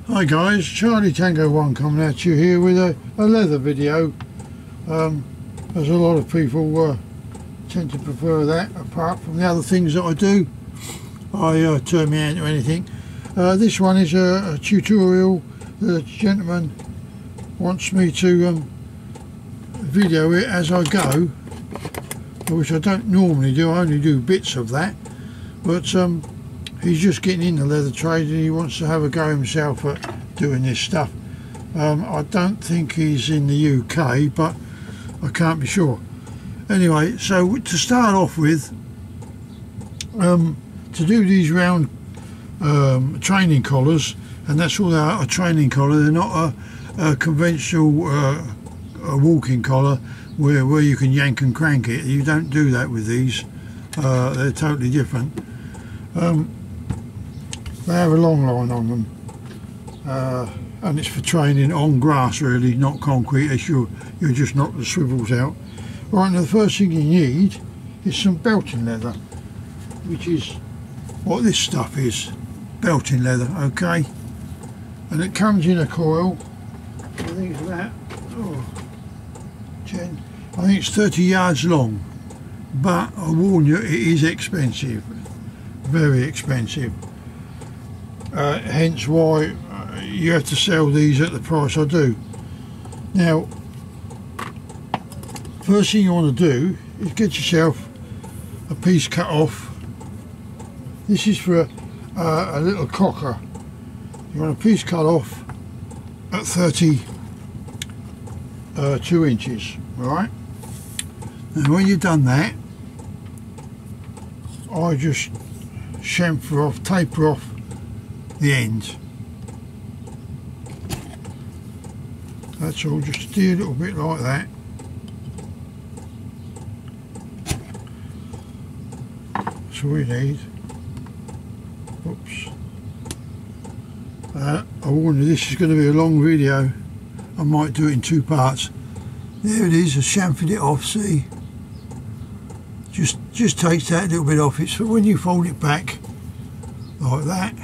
Hi guys, Charlie Tango 1 coming at you here with a leather video. As a lot of people tend to prefer that, apart from the other things that I do. I turn my hand to anything. This one is a tutorial. The gentleman wants me to video it as I go, which I don't normally do. I only do bits of that, but he's just getting in the leather trade and he wants to have a go himself at doing this stuff. I don't think he's in the UK, but I can't be sure. Anyway, so to start off with, to do these round training collars, and that's all they are, a training collar. They're not a conventional a walking collar where you can yank and crank it. You don't do that with these. They're totally different. They have a long line on them, and it's for training on grass really, not concrete, as you'll just knock the swivels out. Right, now the first thing you need is some belting leather, which is what this stuff is, belting leather, okay? And it comes in a coil, I think it's about 10, I think it's 30 yards long, but I warn you, it is expensive, very expensive. Hence why you have to sell these at the price I do. Now, first thing you want to do is get yourself a piece cut off. This is for a little cocker. You want a piece cut off at 32 inches, right? And when you've done that, I just chamfer off, taper off the end. That's all, just do a little bit like that. That's all we need. Oops. I warn you, this is going to be a long video. I might do it in 2 parts. There it is, I chamfered it off, see? Just takes that little bit off. It's for when you fold it back like that,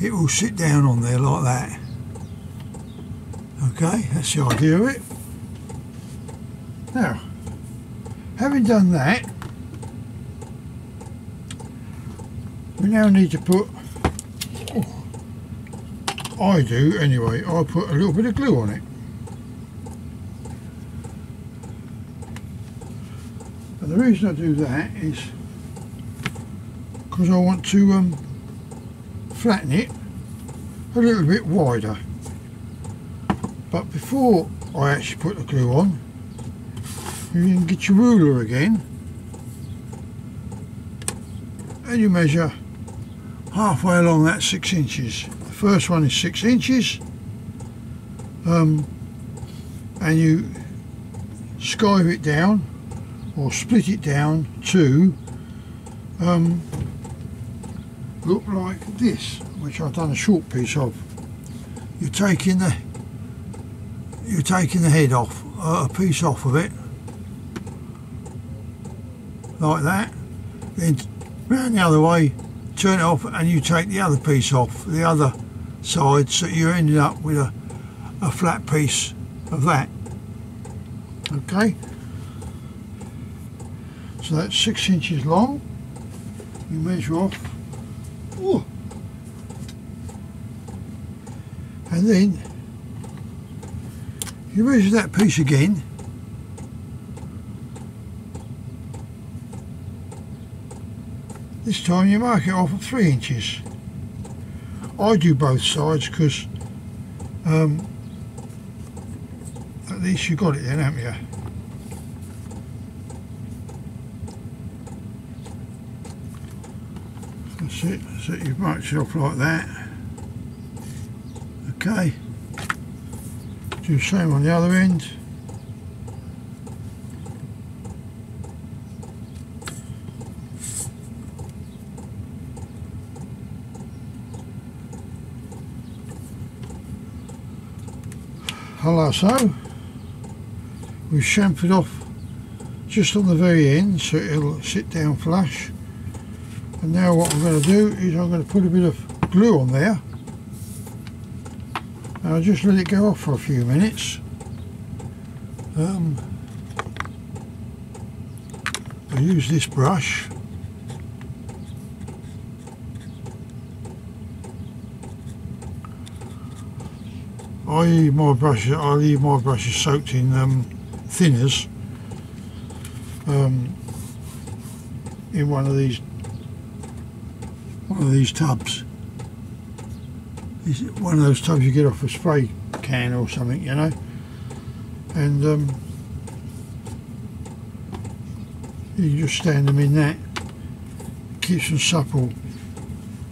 it will sit down on there like that. Okay, that's the idea of it. Now, having done that, we now need to put, I do anyway, I put a little bit of glue on it. And the reason I do that is because I want to flatten it a little bit wider. But before I actually put the glue on, you can get your ruler again and you measure halfway along that 6 inches. The first one is 6 inches, and you skive it down or split it down to look like this, which I've done a short piece of. You're taking the head off, a piece off of it, like that, then round the other way, turn it off, and you take the other piece off the other side, so you're ending up with a flat piece of that. Okay, so that's 6 inches long. You measure off, and then you measure that piece again, this time you mark it off at 3 inches. I do both sides because at least you got it then, haven't you? That's it, so you've marked it off like that. Okay, do the same on the other end. Like so. We've chamfered off just on the very end so it'll sit down flush. And now what I'm going to do is I'm going to put a bit of glue on there and I'll just let it go off for a few minutes. I use this brush. I leave my brushes soaked in thinners in one of these tubs. It's one of those tubs you get off a spray can or something, you know, and you can just stand them in that. It keeps them supple.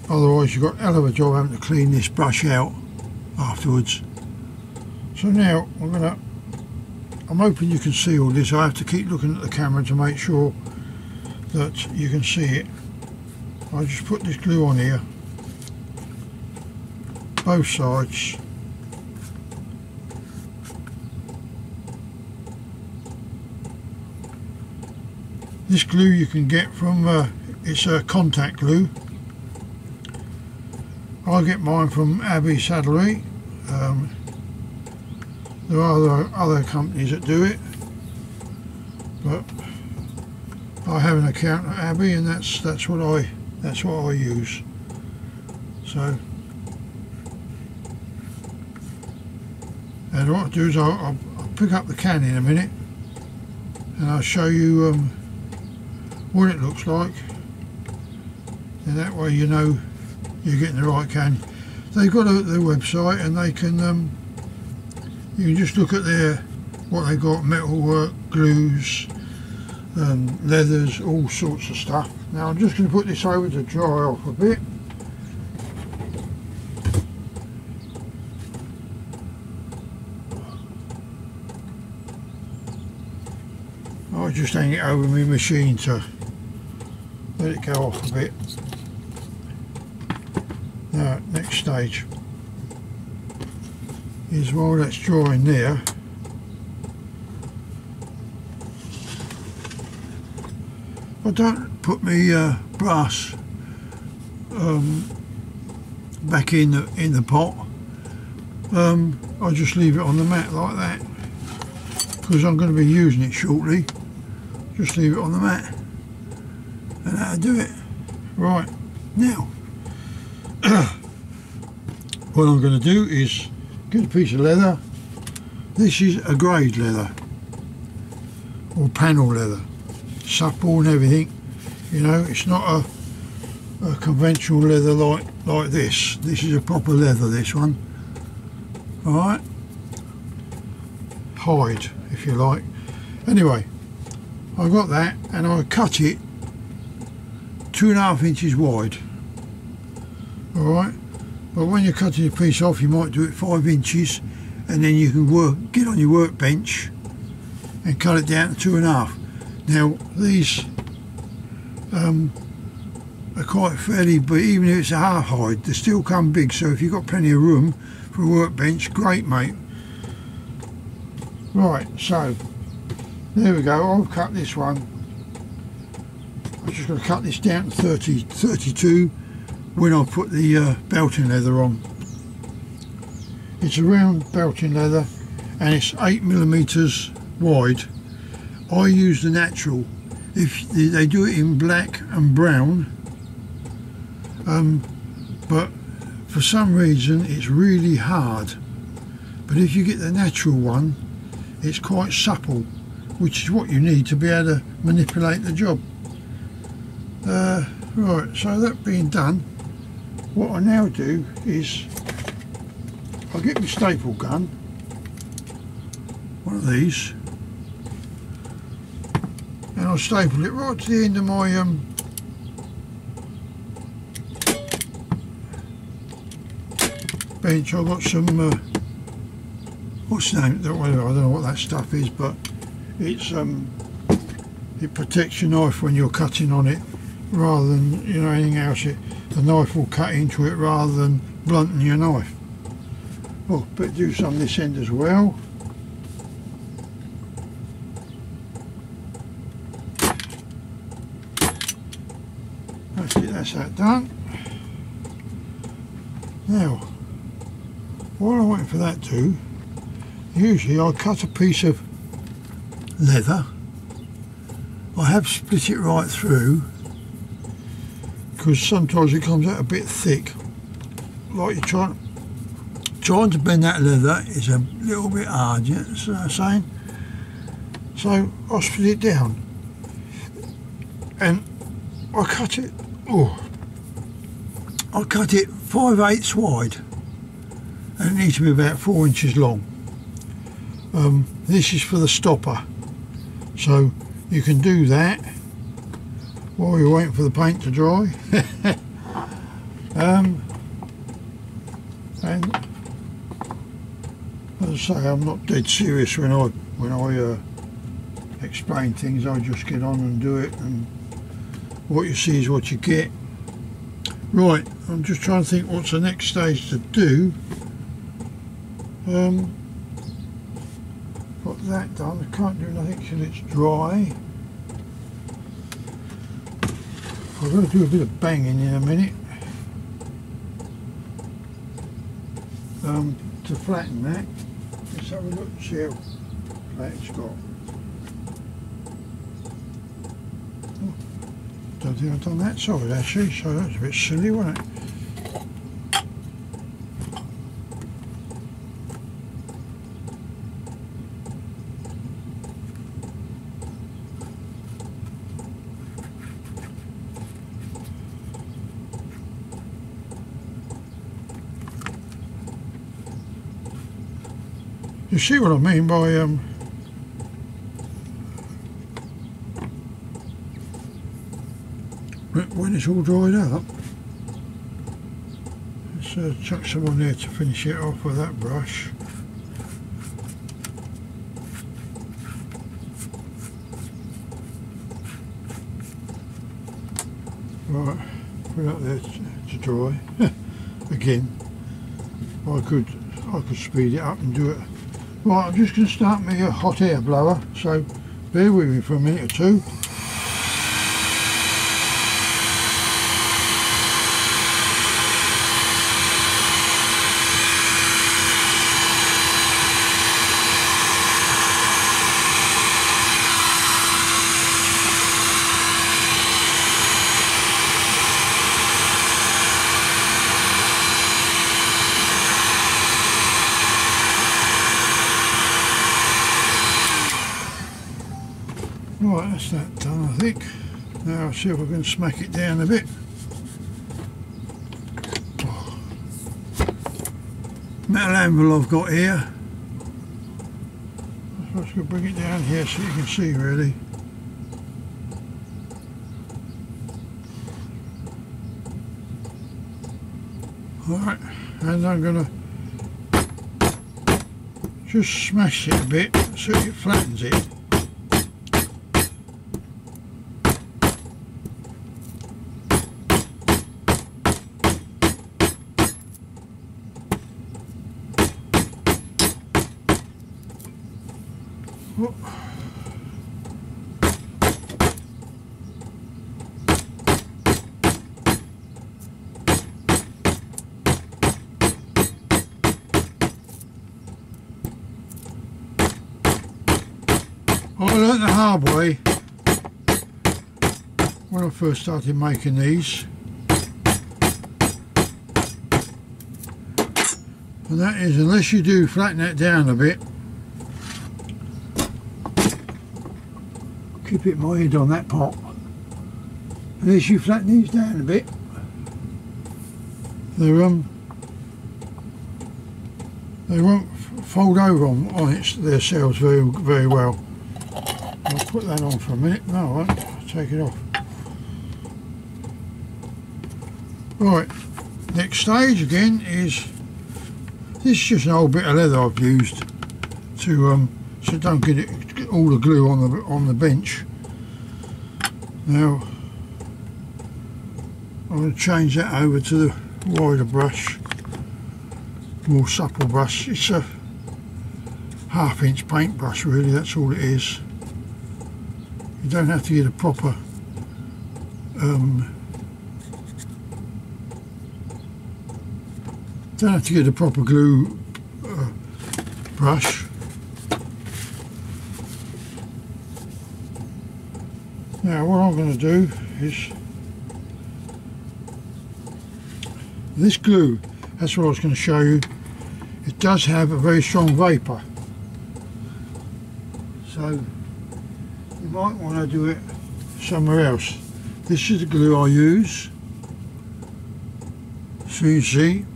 Otherwise you've got a hell of a job having to clean this brush out afterwards. So now I'm hoping you can see all this. I have to keep looking at the camera to make sure that you can see it. I just put this glue on here, both sides. This glue you can get from, it's a contact glue. I get mine from Abbey Saddlery. There are other companies that do it, but I have an account at Abbey, and that's what I use. So, and what I'll do is I'll pick up the can in a minute, and I'll show you what it looks like, and that way you know you're getting the right can. They've got their website, and they can you can just look at what they got: metalwork, glues, leathers, all sorts of stuff. Now I'm just going to put this over to dry off a bit. I'll just hang it over my machine to let it go off a bit. Now, next stage is, while that's drying there, I don't put my brass back in the pot. I just leave it on the mat like that, because I'm going to be using it shortly. Just leave it on the mat, and that'll do it. Right, now what I'm going to do is get a piece of leather. This is a grade leather, or panel leather, supple and everything, you know. It's not a conventional leather like this. This is a proper leather, this one. Alright, hide if you like. Anyway, I got that, and I cut it 2.5 inches wide. Alright, but when you're cutting a piece off, you might do it 5 inches, and then you can get on your workbench and cut it down to 2.5. Now these are quite fairly big. Even if it's a half hide, they still come big, so if you've got plenty of room for a workbench, great mate. Right, so there we go. I've cut this one. I'm just going to cut this down to 32 when I put the belting leather on. It's a round belting leather, and it's 8mm wide. I use the natural. If they do it in black and brown, but for some reason it's really hard. But if you get the natural one, it's quite supple, which is what you need to be able to manipulate the job. Right, so that being done, what I now do is I'll get my staple gun, one of these, and I'll staple it right to the end of my bench. I've got some what's the name? I don't know what that stuff is, but it's it protects your knife when you're cutting on it, rather than, you know, anything else. The knife will cut into it rather than blunting your knife. Oh, but do some of this end as well. That's it, that's that done. Now, while I'm waiting for that to, usually I cut a piece of leather. I have split it right through because sometimes it comes out a bit thick. Like you're trying to bend that leather is a little bit hard, you know what I'm saying? So I split it down and I cut it. I cut it 5/8 wide, and it needs to be about 4 inches long. This is for the stopper, so you can do that while you're waiting for the paint to dry. And as I say, I'm not dead serious when I explain things. I just get on and do it, and what you see is what you get. Right, I'm just trying to think what's the next stage to do. Got that done. I can't do nothing till it's dry. I'm going to do a bit of banging in a minute to flatten that. Let's have a look and see how flat it's got. Don't think I've done that side actually, so that's a bit silly, wasn't it? You see what I mean by when it's all dried up. Let's chuck some on there to finish it off with that brush. Right, put it up there to dry. Again, I could speed it up and do it. Right, I'm just going to start me a hot air blower, so bear with me for a minute or two. Right, that's that done, I think. Now I'll see if I can smack it down a bit. Metal anvil I've got here. I'm just going to bring it down here so you can see really. Alright, and I'm going to just smash it a bit so it flattens it. I learnt the hard way when I first started making these, and that is, unless you do flatten that down a bit, keep it my head on that pot, unless you flatten these down a bit, they won't fold over on themselves very well. I'll put that on for a minute. No, I won't. I'll take it off. Right, next stage again is, this is just an old bit of leather I've used to so don't get all the glue on the bench. Now I'm going to change that over to the wider brush, more supple brush. It's a 1/2 inch paintbrush really, that's all it is. You don't have to get a proper glue brush. Now what I'm going to do is this glue, that's what I was going to show you, it does have a very strong vapour, so you might want to do it somewhere else. This is the glue I use, CC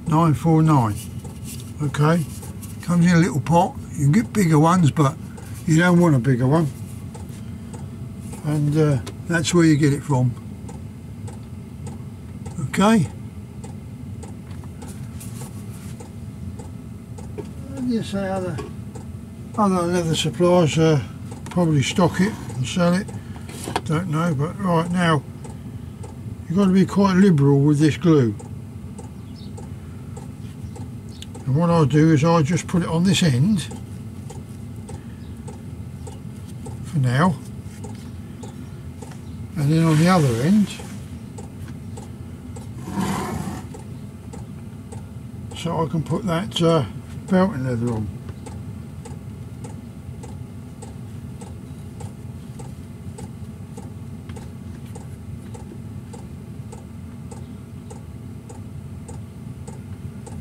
949. Okay, comes in a little pot. You can get bigger ones, but you don't want a bigger one, and that's where you get it from. Okay, and you say other leather suppliers probably stock it and sell it, don't know, but right now you've got to be quite liberal with this glue. And what I do is I just put it on this end for now, and then on the other end, so I can put that felting leather on.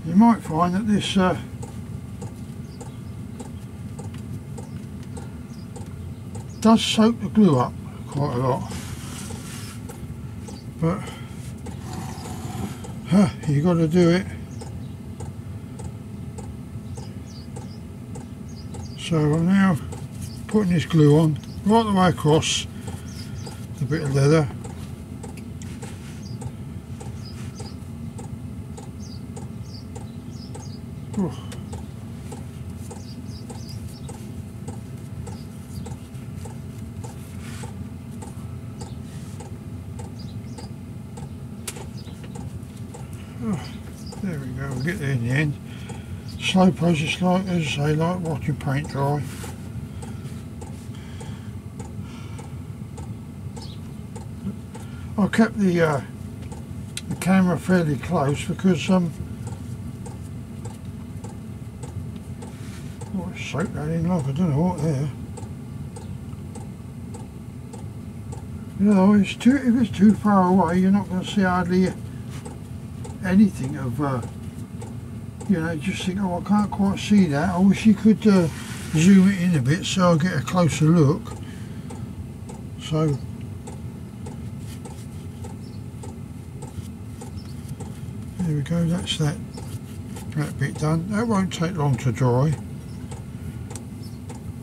You might find that this does soak the glue up quite a lot, but you got to do it. So I'm now putting this glue on right the way across the bit of leather. Oh. Oh, there we go, we'll get there in the end. Slow process, like, as I say, like watching paint dry. I kept the camera fairly close because soak that in like I don't know what there. You know, if it's too far away, you're not going to see hardly anything of. You know, just think, oh, I can't quite see that. I wish you could zoom it in a bit so I get a closer look. So, there we go, that's that bit done. That won't take long to dry.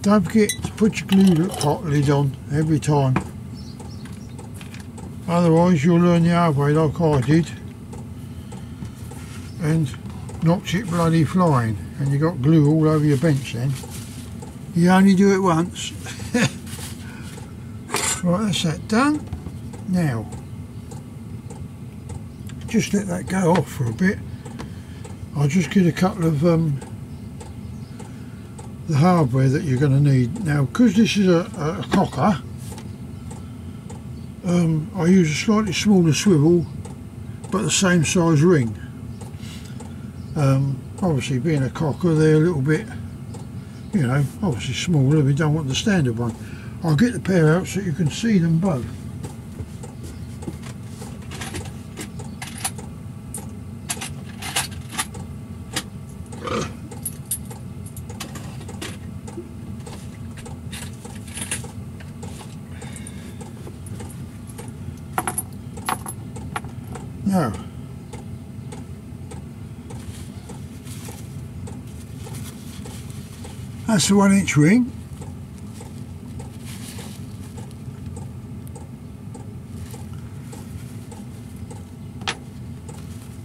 Don't forget to put your glue pot lid on every time. Otherwise you'll learn the hard way like I did and knocked it bloody flying, and you got glue all over your bench then. You only do it once. Right, that's that done. Now, just let that go off for a bit. I'll just get a couple of the hardware that you're going to need. Now, because this is a cocker, I use a slightly smaller swivel but the same size ring. Obviously being a cocker, they're a little bit, you know, obviously smaller. We don't want the standard one. I'll get the pair out so you can see them both. Now, that's the 1-inch ring.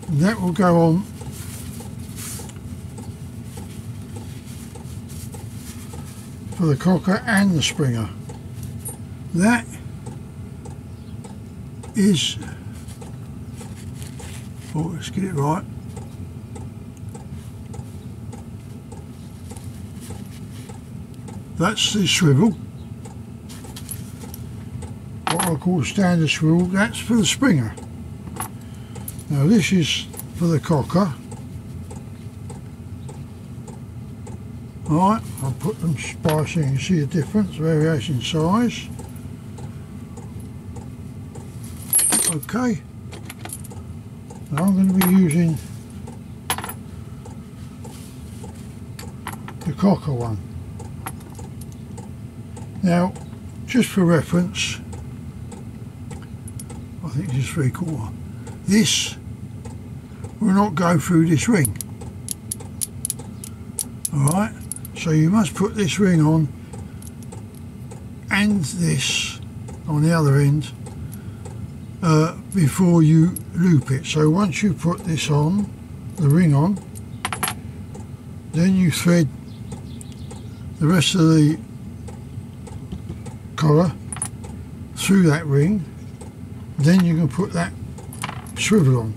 And that will go on for the cocker and the springer. That is, oh, let's get it right. That's the swivel, what I call standard swivel. That's for the springer. Now this is for the cocker, Alright, I'll put them by so you can see the difference, variation in size. Okay, now I'm going to be using the Cocker one. Now, just for reference, I think this is 3/4. This will not go through this ring. Alright, so you must put this ring on and this on the other end before you loop it. So once you put this on, the ring on, then you thread the rest of the collar through that ring, then you can put that swivel on.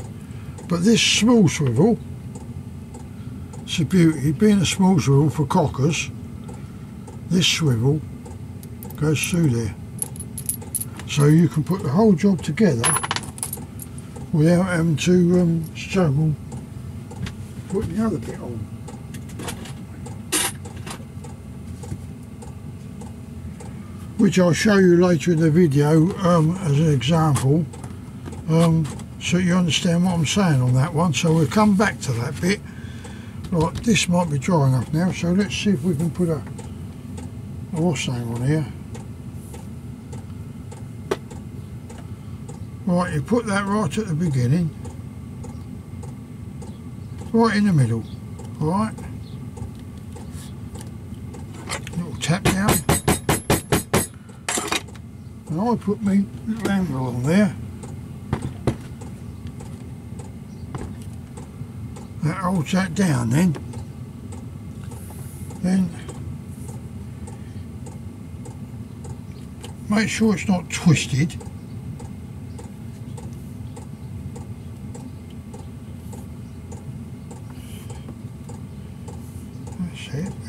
But this small swivel, it's a beauty, being a small swivel for cockers, this swivel goes through there. So you can put the whole job together without having to struggle putting the other bit on. Which I'll show you later in the video as an example, so you understand what I'm saying on that one. So we'll come back to that bit. Right, this might be dry enough now, so let's see if we can put a wash name on here. Right, you put that right at the beginning, right in the middle, alright, little tap down, and I put my little angle on there, that holds that down then make sure it's not twisted.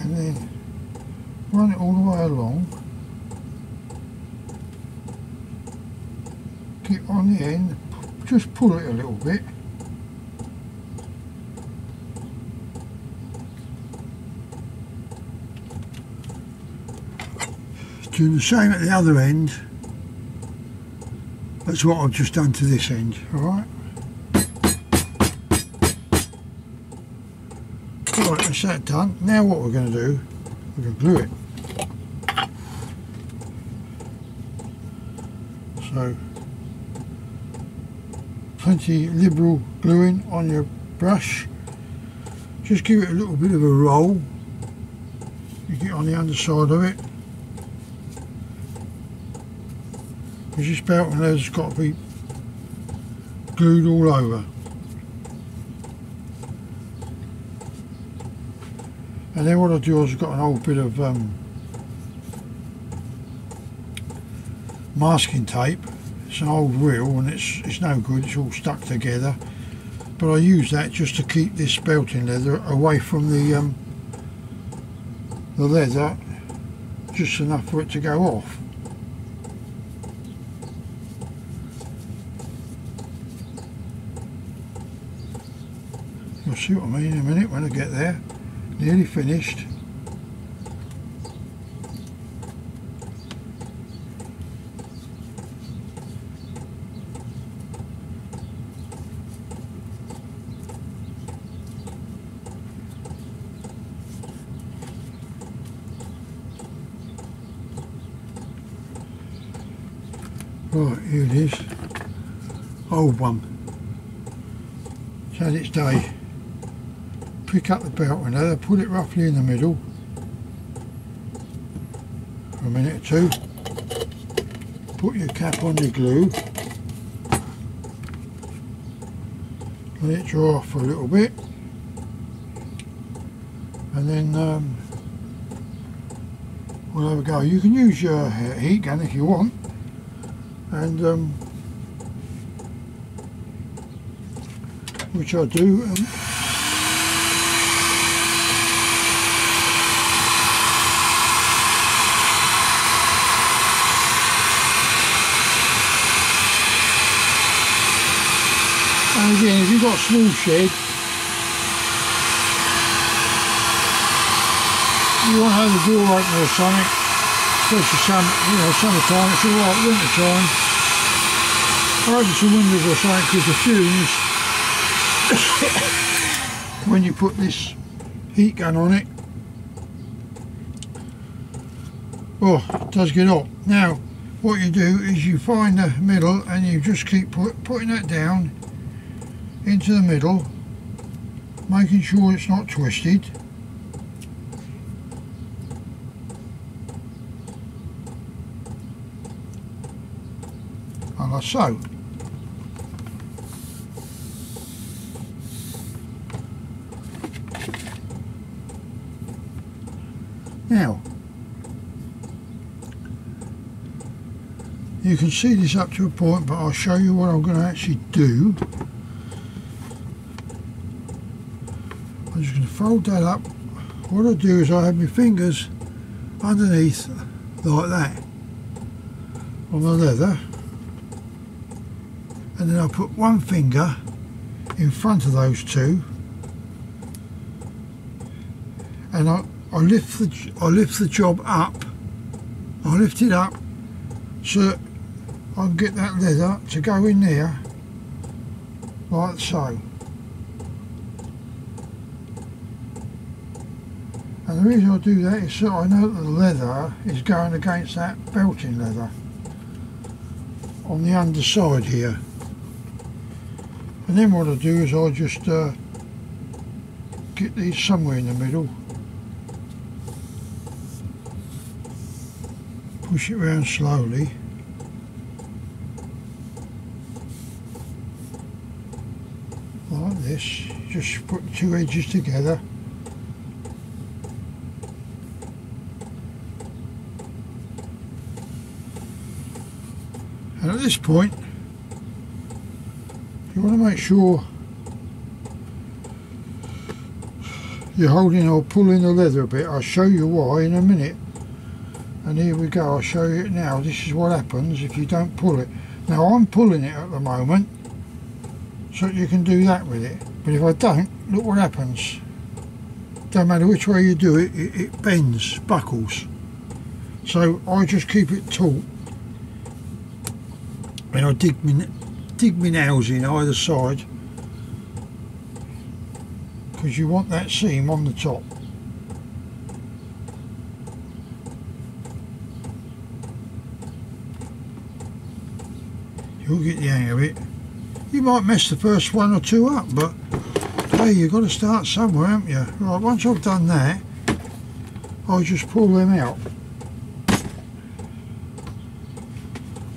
And then run it all the way along, get on the end, just pull it a little bit, do the same at the other end. That's what I've just done to this end, alright? Right, that's that done. Now what we're going to do, we're going to glue it. So, plenty liberal gluing on your brush. Just give it a little bit of a roll. You get on the underside of it. Because this belt and leather's got to be glued all over. And then what I do is I've got an old bit of masking tape. It's an old reel and it's no good, it's all stuck together. But I use that just to keep this belting leather away from the leather, just enough for it to go off. You'll see what I mean in a minute when I get there. Nearly finished. Right, here it is. Old one. It's had its day. Pick up the belt and leather, put it roughly in the middle for a minute or two, put your cap on your glue, let it dry off for a little bit, and then we'll have a go. You can use your heat gun if you want, and which I do. And again, if you've got a small shed, you want to have the door open or something, especially summertime, it's alright. Winter time, open some windows or something, because the fumes, when you put this heat gun on it, oh, it does get hot. Now what you do is you find the middle and you just keep putting that down into the middle, making sure it's not twisted. Like so. Now you can see this up to a point, but I'll show you what I'm going to actually do. I'm just going to fold that up. What I do is I have my fingers underneath like that on the leather, and then I put one finger in front of those two, and I lift the job up. I lift it up so that I can get that leather to go in there like so. And the reason I do that is so I know that the leather is going against that belting leather on the underside here. And then what I do is I just get these somewhere in the middle, push it around slowly, like this, just put the two edges together. And at this point you want to make sure you're holding or pulling the leather a bit. I'll show you why in a minute. And here we go, I'll show you it now. This is what happens if you don't pull it. Now I'm pulling it at the moment so that you can do that with it. But if I don't, look what happens. Don't matter which way you do it, it bends, buckles. So I just keep it taut. And I dig my nails in either side, because you want that seam on the top. You'll get the hang of it. You might mess the first one or two up, but hey, you've got to start somewhere, haven't you? Right, once I've done that, I just pull them out.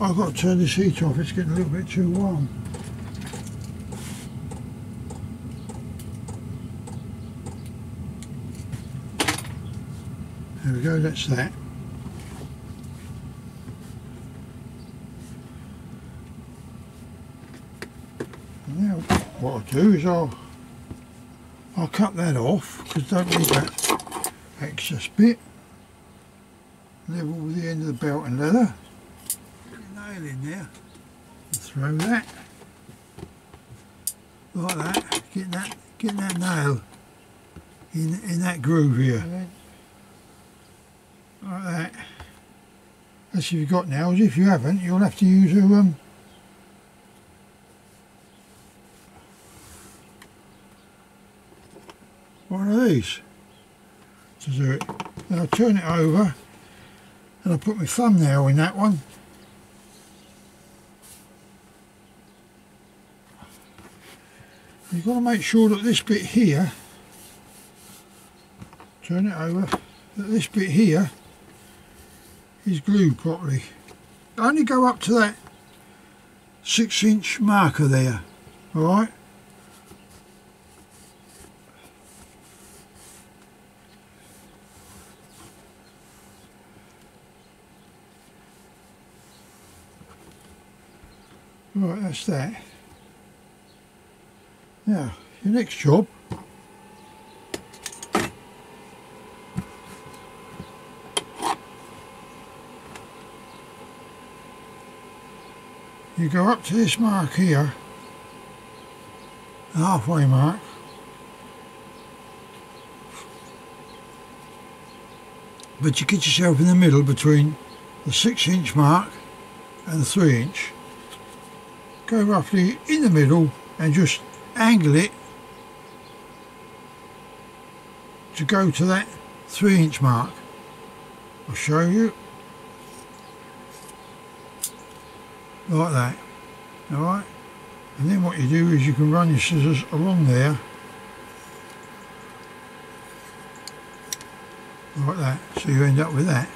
I've got to turn this heat off, it's getting a little bit too warm. There we go, that's that. Now what I'll do is I'll cut that off, because I don't need that excess bit. Level with the end of the belt and leather. Nail in there, throw that like that, getting that nail in that groove here, like that. That's if you've got nails. If you haven't, you'll have to use one of these to do it. Then I turn it over and I put my thumbnail in that one. You've got to make sure that this bit here, turn it over, that this bit here is glued properly. Only go up to that 6-inch marker there, alright? Right, that's that. Now, your next job, you go up to this mark here, the halfway mark, but you get yourself in the middle between the 6-inch mark and the 3-inch. Go roughly in the middle and just angle it to go to that 3-inch mark. I'll show you. Like that. Alright? And then what you do is you can run your scissors along there. Like that. So you end up with that.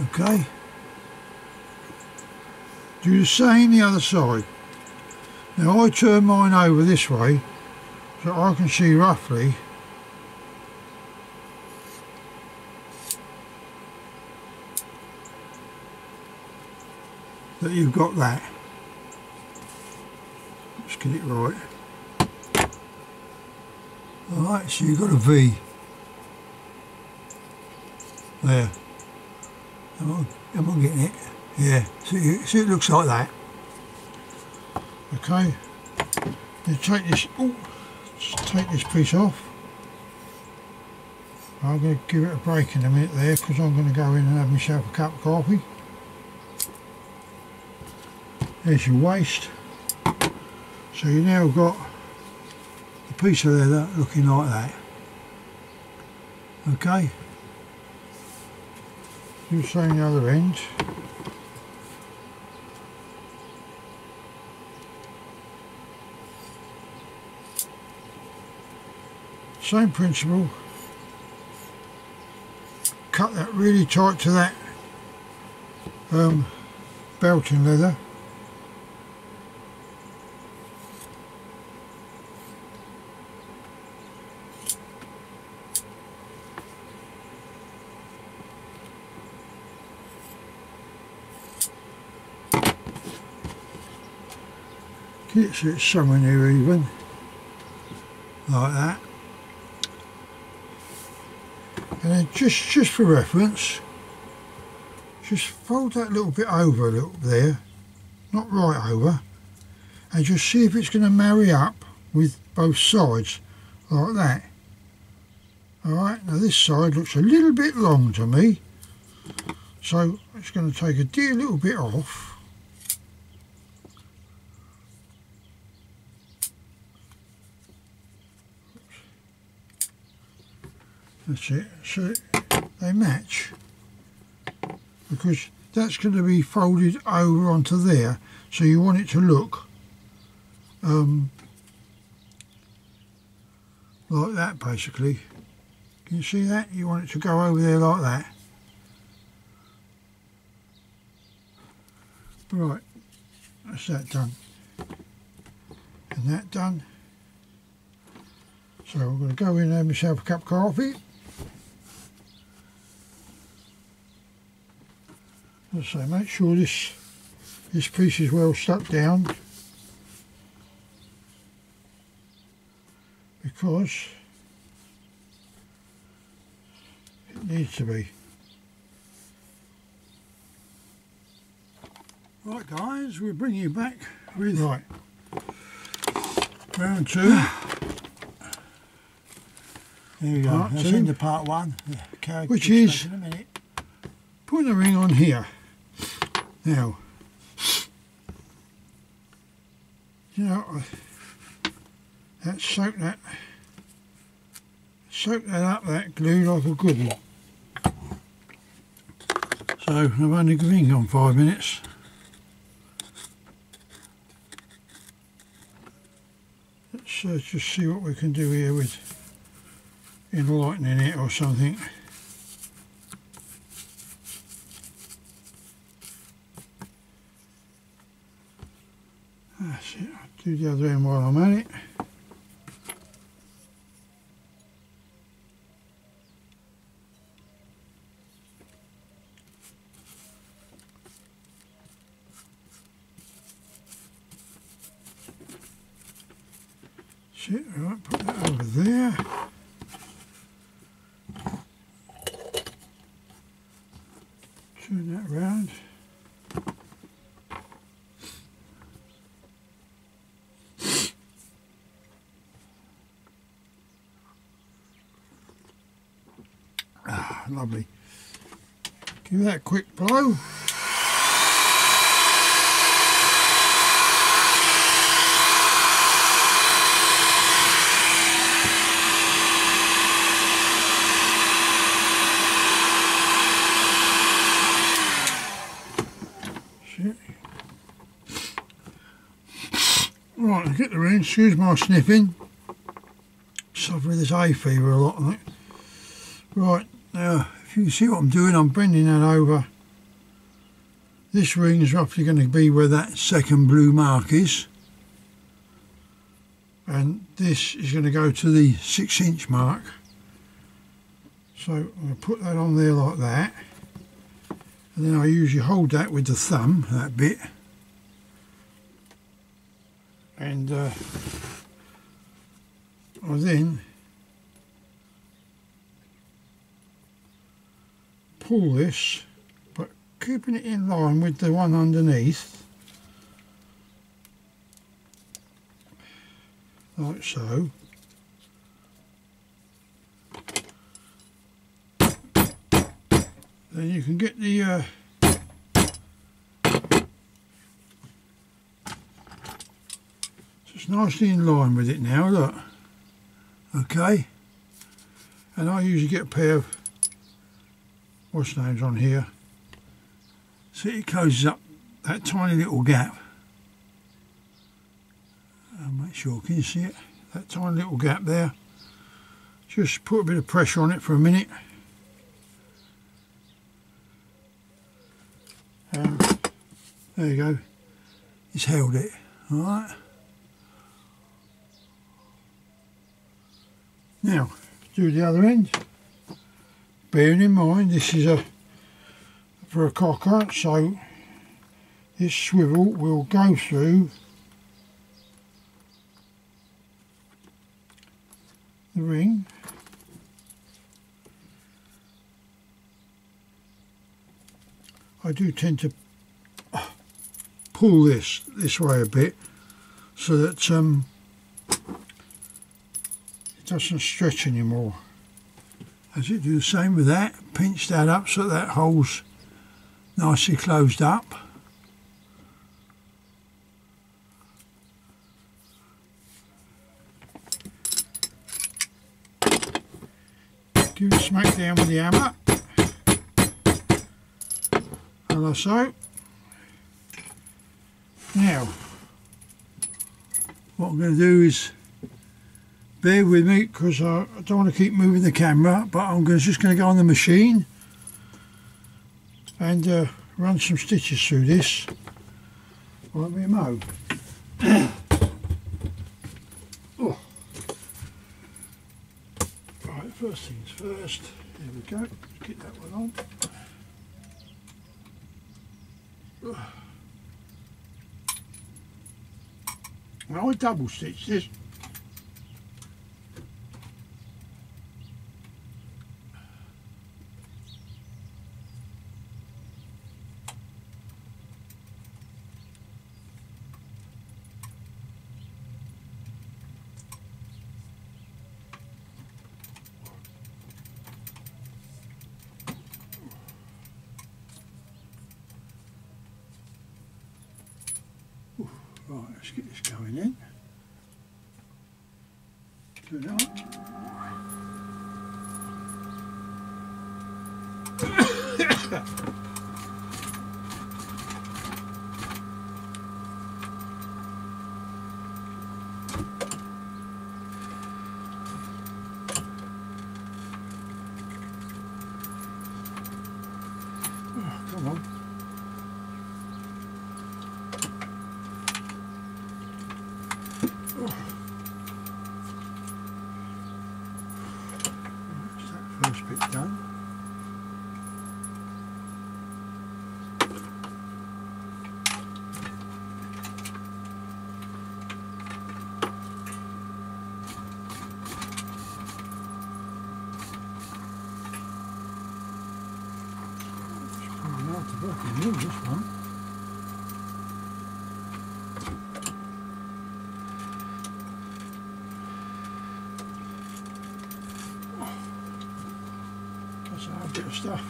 Okay? Do the same the other side. Now I turn mine over this way so I can see roughly that you've got that. Let's get it right. Alright, so you've got a V. There. Am I getting it? Yeah, see it looks like that. Okay. You take this, just take this piece off. I'm going to give it a break in a minute there because I'm going to go in and have myself a cup of coffee. There's your waste. So you now got a piece of leather looking like that. Okay. Do the same the other end. Same principle. Cut that really tight to that belting leather. Get it so it's somewhere near even, like that. And then just for reference, just fold that little bit over a little there, not right over, and just see if it's going to marry up with both sides, like that. Alright, now this side looks a little bit long to me, so it's going to take a dear little bit off. That's it, so they match, because that's going to be folded over onto there, so you want it to look like that basically. Can you see that? You want it to go over there like that. Right, that's that done. And that done. So I'm going to go in and have myself a cup of coffee. As I say, make sure this piece is well stuck down, because it needs to be. Right guys, we'll bring you back with round 2. There we go, Part that's 2. into part 1. Yeah, which is in a minute. Putting the ring on here. Now, you know, let's soak that up, that glue, like a good one. So I've only been on 5 minutes. Let's just see what we can do here with enlightening it or something. That's it. I'll do the other end while I'm at it. That's it. Right, put that over there. Turn that round. lovely. Give that a quick blow. Right, I'll get the ring, excuse my sniffing. Suffering this hay fever a lot, I think. Right, now if you can see what I'm doing, I'm bending that over. This ring is roughly going to be where that second blue mark is. And this is going to go to the 6-inch mark. So I'm going to put that on there like that. And then I usually hold that with the thumb, that bit. And I then pull this, but keeping it in line with the one underneath, like so. Then you can get the it's nicely in line with it now, look. Okay. And I usually get a pair of what's names on here. See, it closes up that tiny little gap. I'll make sure, can you see it? That tiny little gap there. Just put a bit of pressure on it for a minute. And there you go. It's held it. Alright. Now, do the other end. Bearing in mind this is for a cocker, so this swivel will go through the ring. I do tend to pull this way a bit so that it doesn't stretch anymore. As you do the same with that, pinch that up so that hole's nicely closed up. Give it a smack down with the hammer. Like so. Now, what I'm going to do is, bear with me because I don't want to keep moving the camera, but I'm just going to go on the machine and run some stitches through this. Like me mow. Oh. Right, first things first. There we go. Let's get that one on. Well, I double stitch this. Right, let's get this going in. Do that. Oh, come on. First bit done. It's probably hard to work and use this one. bit of stuff.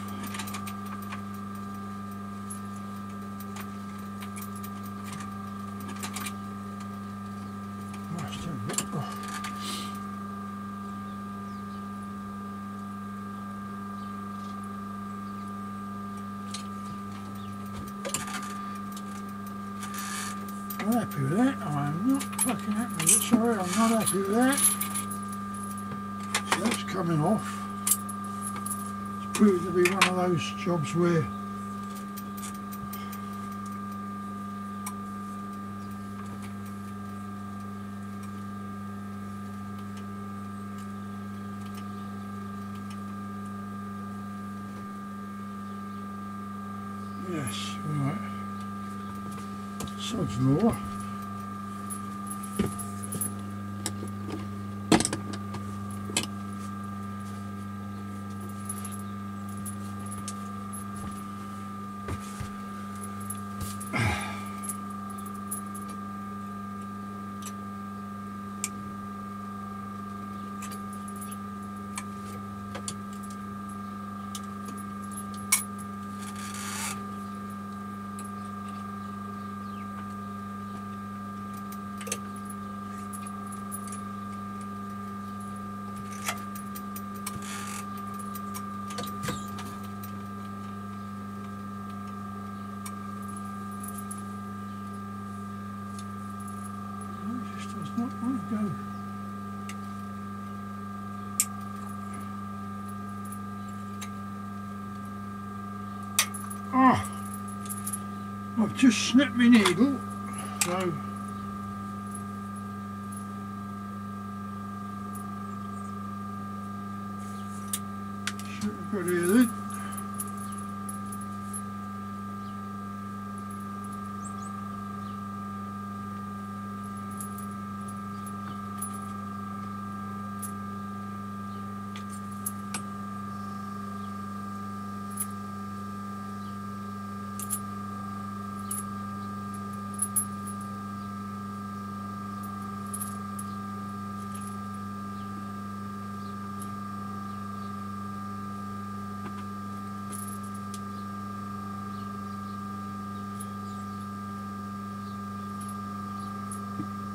Nice, a bit. Oh. I'm happy with that. I'm not fucking happy with it. Sorry, I'm not happy with that. So that's coming off. It's proved to be one of those jobs where yes, right. Sod's law. Not want to go. Ah, I've just snapped my needle, so see what we've got here then.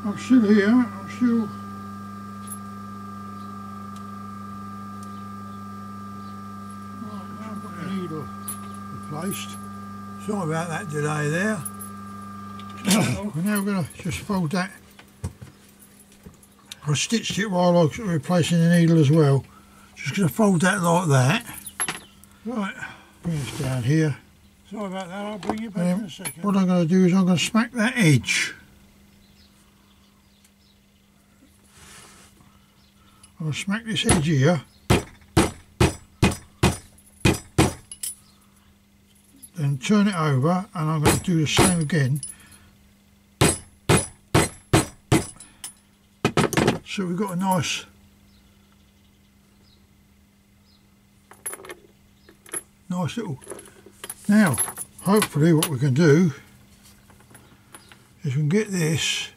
I'm still here, I'm still I've got the needle replaced. Sorry about that delay there. We're now going to just fold that. I stitched it while I was replacing the needle as well. Just going to fold that like that. Right, bring this down here. Sorry about that, I'll bring it back in a second. What I'm going to do is I'm going to smack that edge. I'm going to smack this edge here, then turn it over, and I'm going to do the same again. So we've got a nice little. Now, hopefully what we can do is we can get this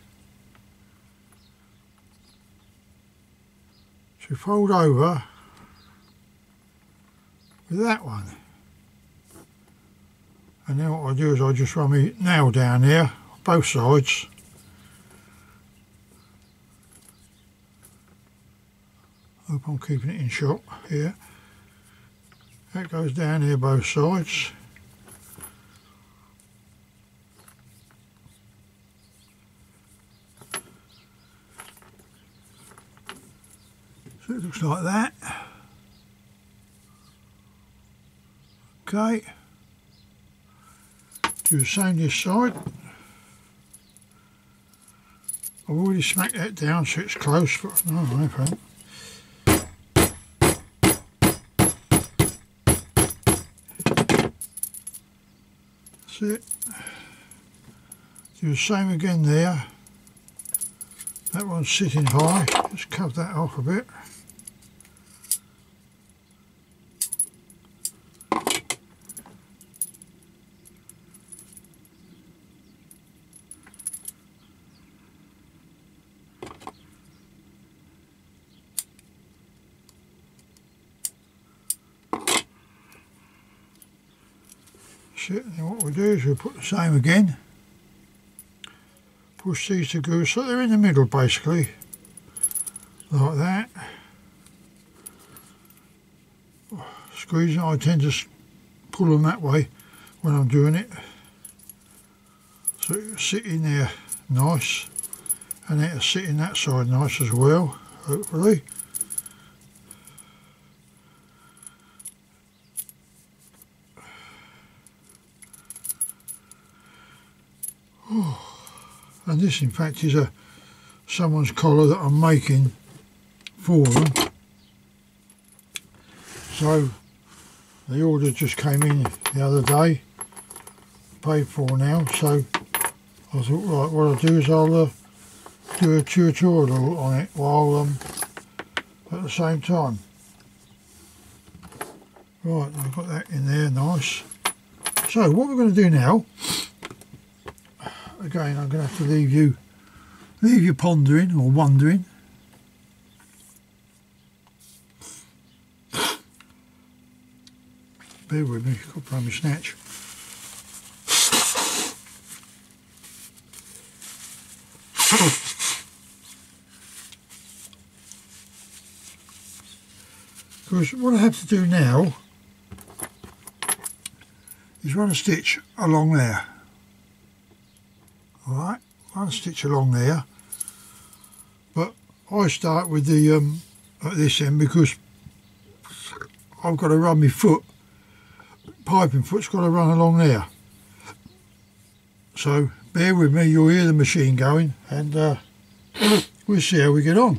to fold over with that one, and then what I do is I just run my nail down there both sides, hope I'm keeping it in shot here. That goes down here both sides. So it looks like that. Okay. Do the same this side. I've already smacked that down so it's close, but no, I haven't. That's it. Do the same again there. That one's sitting high. Just cut that off a bit. That's it. And what we do is we put the same again. Push these together so they're in the middle basically. Like that. Squeeze it. I tend to pull them that way when I'm doing it. So it'll sit in there nice. And it'll sit in that side nice as well, hopefully. And this in fact is someone's collar that I'm making for them. So the order just came in the other day, paid for now, so I thought, right, what I'll do is I'll do a tutorial on it while at the same time. Right, I've got that in there, nice. So what we're going to do now, again I'm going to have to leave you pondering or wondering. Bear with me, I've got to play my snatch. Because what I have to do now is run a stitch along there. Alright, run a stitch along there. But I start with the at this end because I've got to run my foot, piping foot's got to run along there. So bear with me, you'll hear the machine going and we'll see how we get on.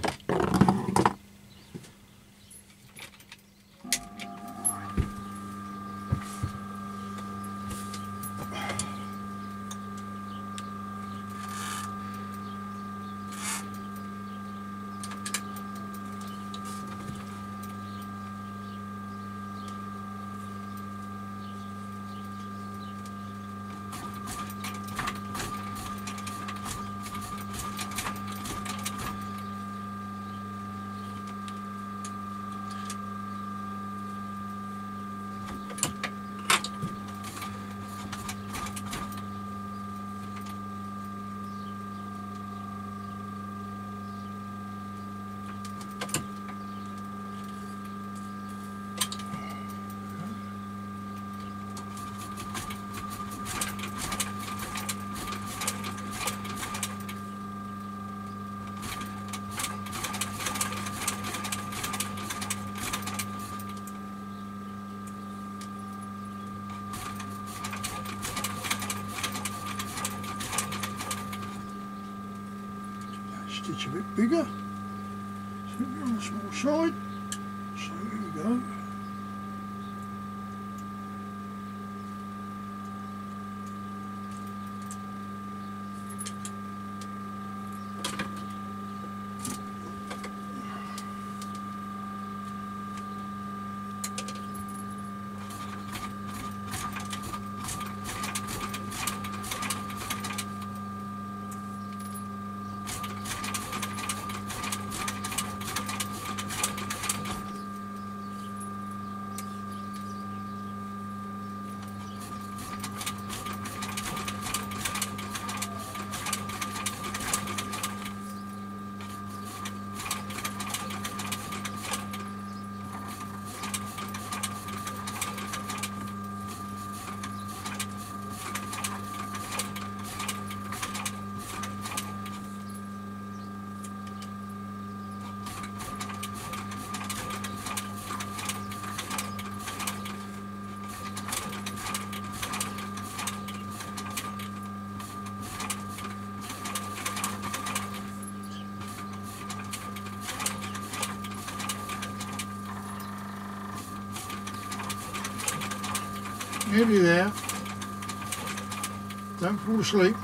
Stitch a bit bigger, so we're on the small side, so here we go. Nearly there. Don't fall asleep.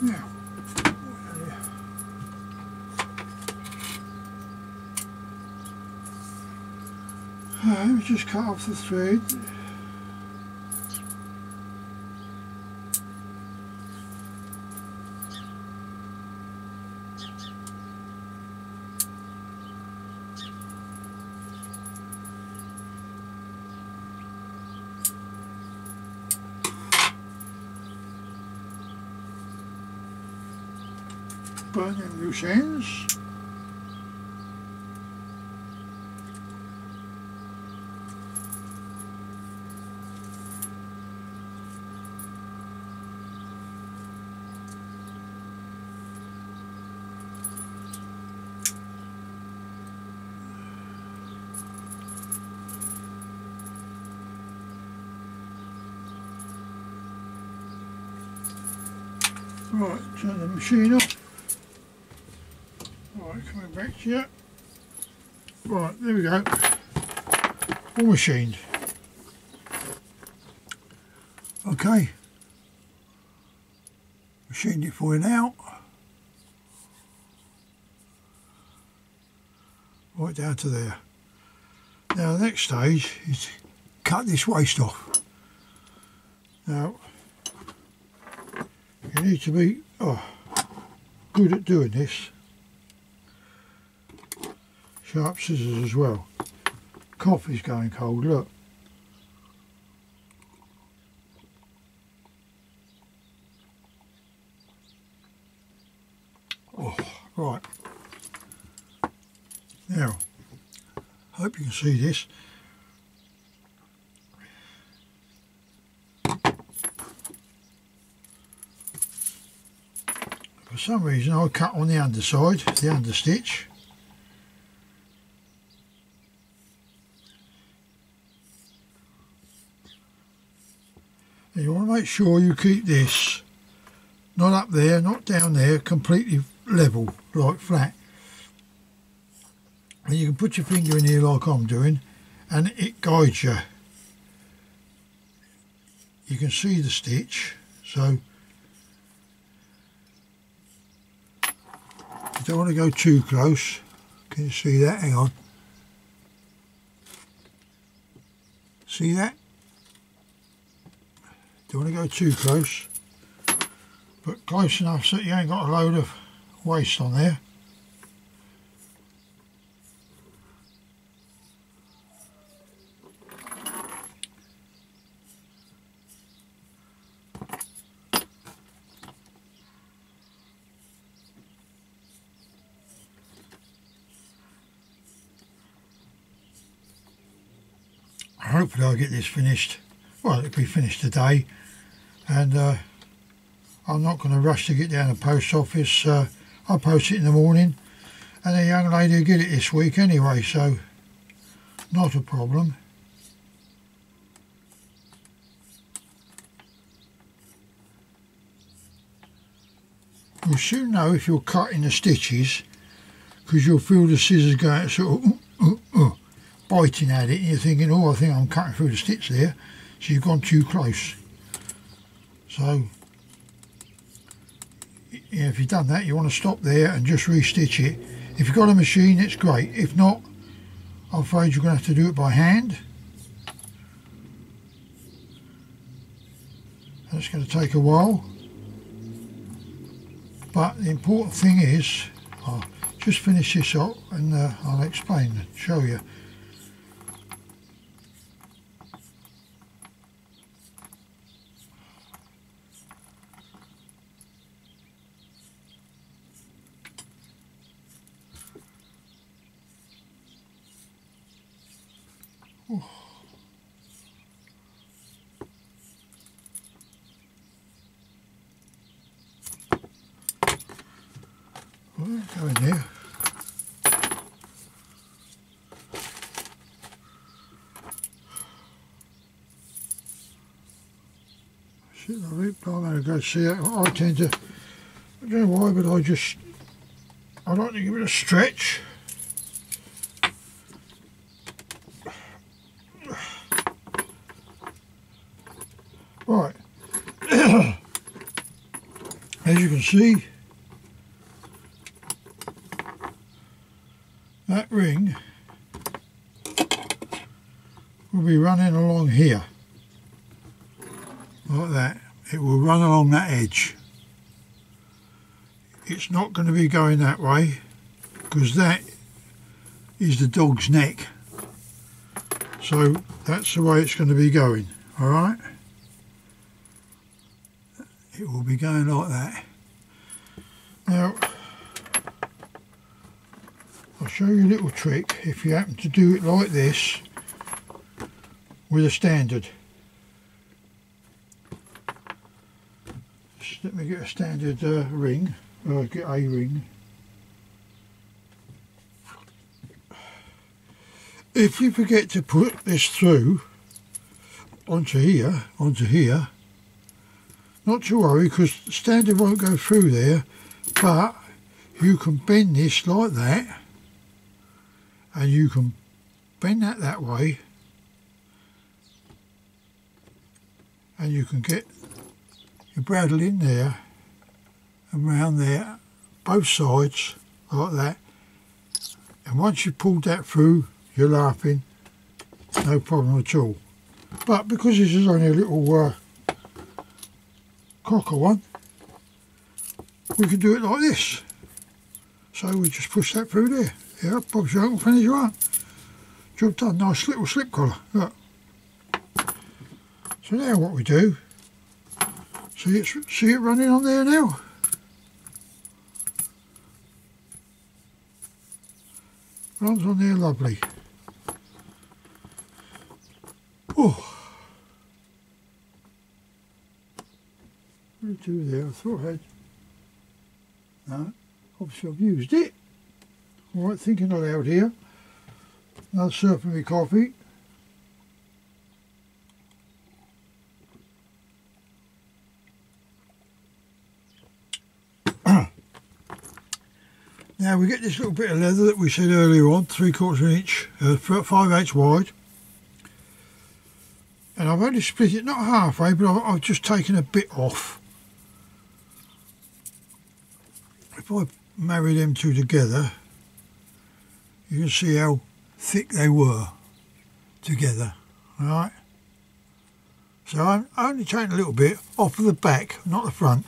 Now, let me just cut off the thread. Burn them loose ends. Right, turn the machine off. Right, coming back to you. Right, there we go. All machined. Okay. Machined it for you now. Right down to there. Now the next stage is cut this waste off. Now, you need to be good at doing this. Sharp scissors as well. Coffee's going cold, look. Oh, right. Now, hope you can see this. For some reason I cut on the underside, the understitch. And you want to make sure you keep this not up there, not down there, completely level, like flat. And you can put your finger in here like I'm doing and it guides you. You can see the stitch, so you don't want to go too close. Can you see that? Hang on. See that? Don't want to go too close, but close enough so you ain't got a load of waste on there. Hopefully I'll get this finished. Well, it'll be finished today, and I'm not going to rush to get down to the post office. I'll post it in the morning, and the young lady will get it this week anyway, so not a problem. You'll soon know if you're cutting the stitches, because you'll feel the scissors going sort of biting at it, and you're thinking, oh, I think I'm cutting through the stitch there. So you've gone too close. So if you've done that, you want to stop there and just re-stitch it. If you've got a machine, it's great. If not, I'm afraid you're going to have to do it by hand. That's going to take a while. But the important thing is, I'll just finish this up and I'll explain and show you. Go in there. See the loop, I'm going to go see it. I tend to, I don't know why, but I like to give it a stretch. Right. As as you can see, that ring will be running along here, like that. It will run along that edge. It's not going to be going that way, because that is the dog's neck. So that's the way it's going to be going, alright? It will be going like that. Now, I'll show you a little trick if you happen to do it like this with a standard. Just let me get a standard ring, or get a ring. If you forget to put this through onto here, not to worry, because the standard won't go through there, but you can bend this like that, and you can bend that way, and you can get your bradawl in there and round there, both sides like that, and once you've pulled that through, you're laughing, no problem at all. But because this is only a little cocker one, we can do it like this. So we just push that through there. Yeah, pop your uncle, finish you up. Job done. Nice little slip collar. Look. So now what we do, see it running on there now. Runs on there lovely. Oh. What did I do there? I thought I had. No, obviously I've used it. Alright, thinking aloud here. Another surf of my coffee. Now we get this little bit of leather that we said earlier on, 3/4 inch, 5/8 wide. And I've only split it, not halfway, but I've just taken a bit off. If I marry them two together, you can see how thick they were together, alright? So I'm only taking a little bit off of the back, not the front.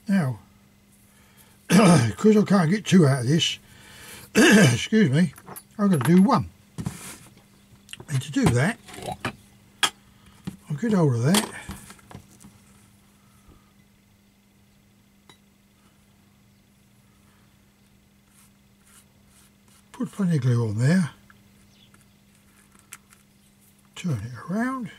Now, because I can't get two out of this, excuse me, I'm going to do one. And to do that, I'll get hold of that. Put plenty of glue on there. Turn it around.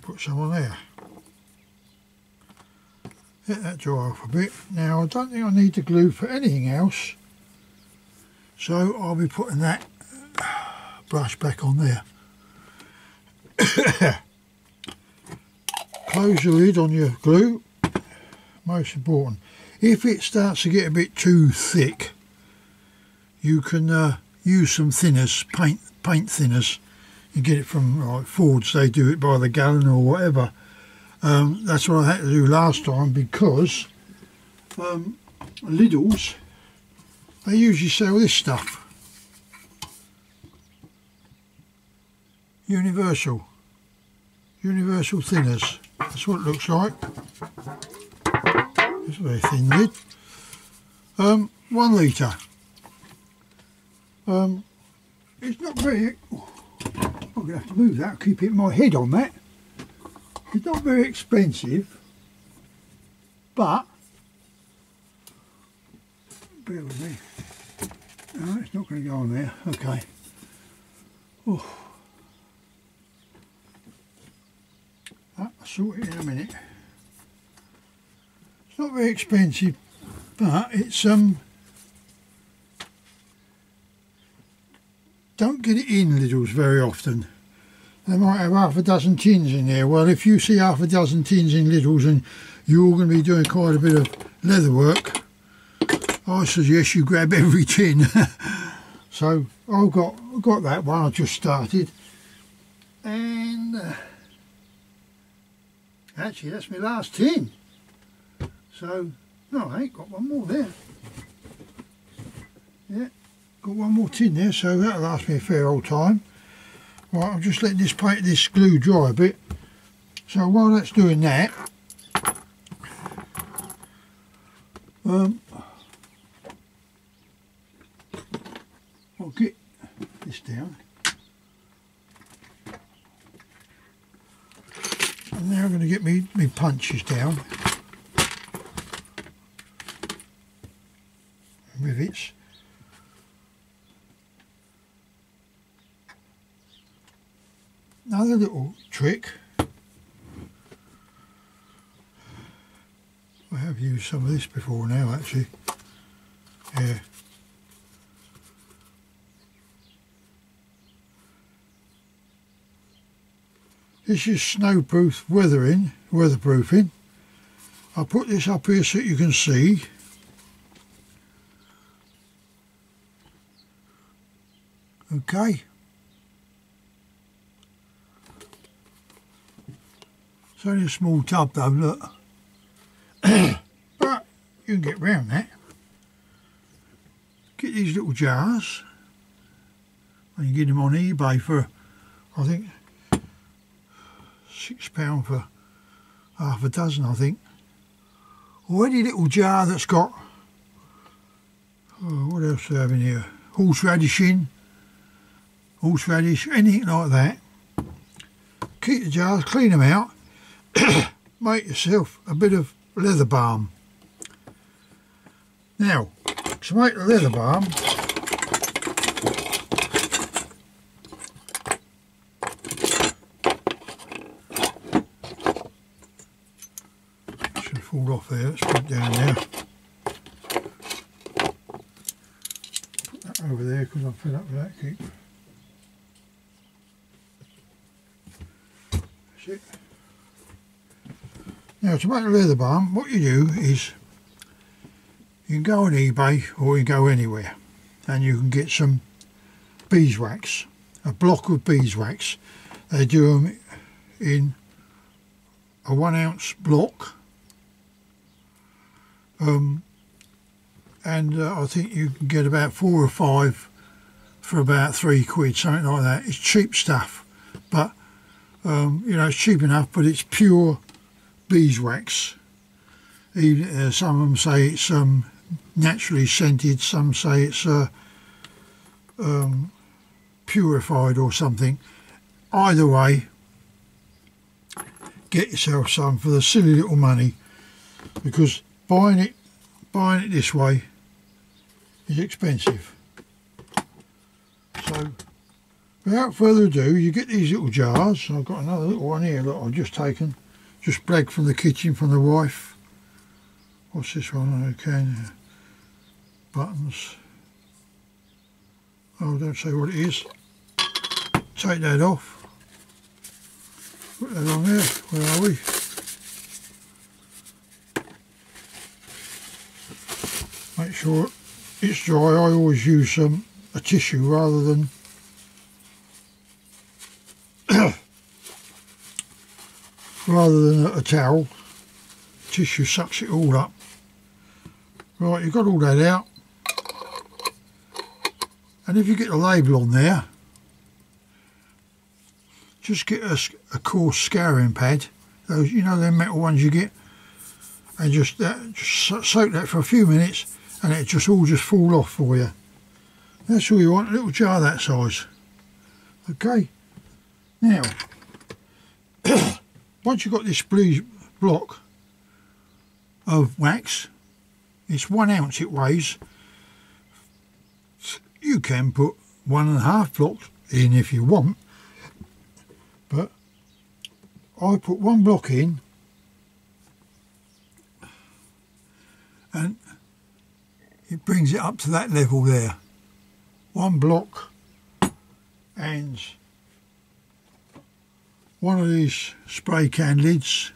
Put some on there. Let that dry off a bit. Now I don't think I need the glue for anything else, so I'll be putting that brush back on there. Close the lid on your glue, most important. If it starts to get a bit too thick, you can use some thinners, paint thinners. You get it from like Ford's, they do it by the gallon or whatever. That's what I had to do last time, because Lidl's, they usually sell this stuff. Universal thinners. That's what it looks like. It's a very thin lid. 1 litre. It's not very. I'm going to have to move that, keep hitting my head on that. It's not very expensive, but bear with me. No, it's not going to go on there. Okay. Oh. I'll sort it in a minute. It's not very expensive, but it's don't get it in Lidl's very often. they might have half a dozen tins in there. Well, if you see half a dozen tins in Lidl's and you're going to be doing quite a bit of leather work, I suggest you grab every tin. So I've got that one I just started, and actually that's my last tin. So no, I ain't got one more there. Yeah, got one more tin there, so that'll last me a fair old time. Right, I'm just letting this glue dry a bit. So while that's doing that, I'll get this down. And now I'm going to get me punches down. Rivets. Another little trick. I have used some of this before now, actually. Yeah. This is snowproof weatherproofing. I'll put this up here so you can see. Okay. It's only a small tub though, look. But you can get round that. Get these little jars. And you get them on eBay for, I think, £6 for half a dozen, I think. Or any little jar that's got, oh, what else do I have in here? Horseradish, anything like that. Keep the jars, clean them out. Make yourself a bit of leather balm. Now, to make the leather balm, should fall off there. Let's put it down there. Put that over there because I'm fed up with that keep. That's it. Now, to make a leather balm, what you do is you can go on eBay or you can go anywhere and you can get some beeswax, a block of beeswax. They do them in a 1 ounce block, and I think you can get about 4 or 5 for about £3, something like that. It's cheap stuff, but you know, it's cheap enough, but it's pure beeswax. Even, some of them say it's naturally scented, some say it's purified or something. Either way, get yourself some for the silly little money, because buying it this way is expensive. So without further ado, you get these little jars. I've got another little one here that I've just taken, just blagged from the kitchen from the wife. What's this one? Okay, buttons. Oh, don't say what it is. Take that off. Put that on there. Where are we? Make sure it's dry. I always use a tissue rather than a towel. Tissue sucks it all up. Right, you've got all that out, and if you get the label on there, just get a coarse scouring pad, those, you know, them metal ones you get, and just soak that for a few minutes, and it just all fall off for you. That's all you want, a little jar that size. Okay, now once you've got this blue block of wax, it's 1 ounce it weighs. You can put 1.5 blocks in if you want, but I put 1 block in, and it brings it up to that level there. 1 block, and one of these spray can lids.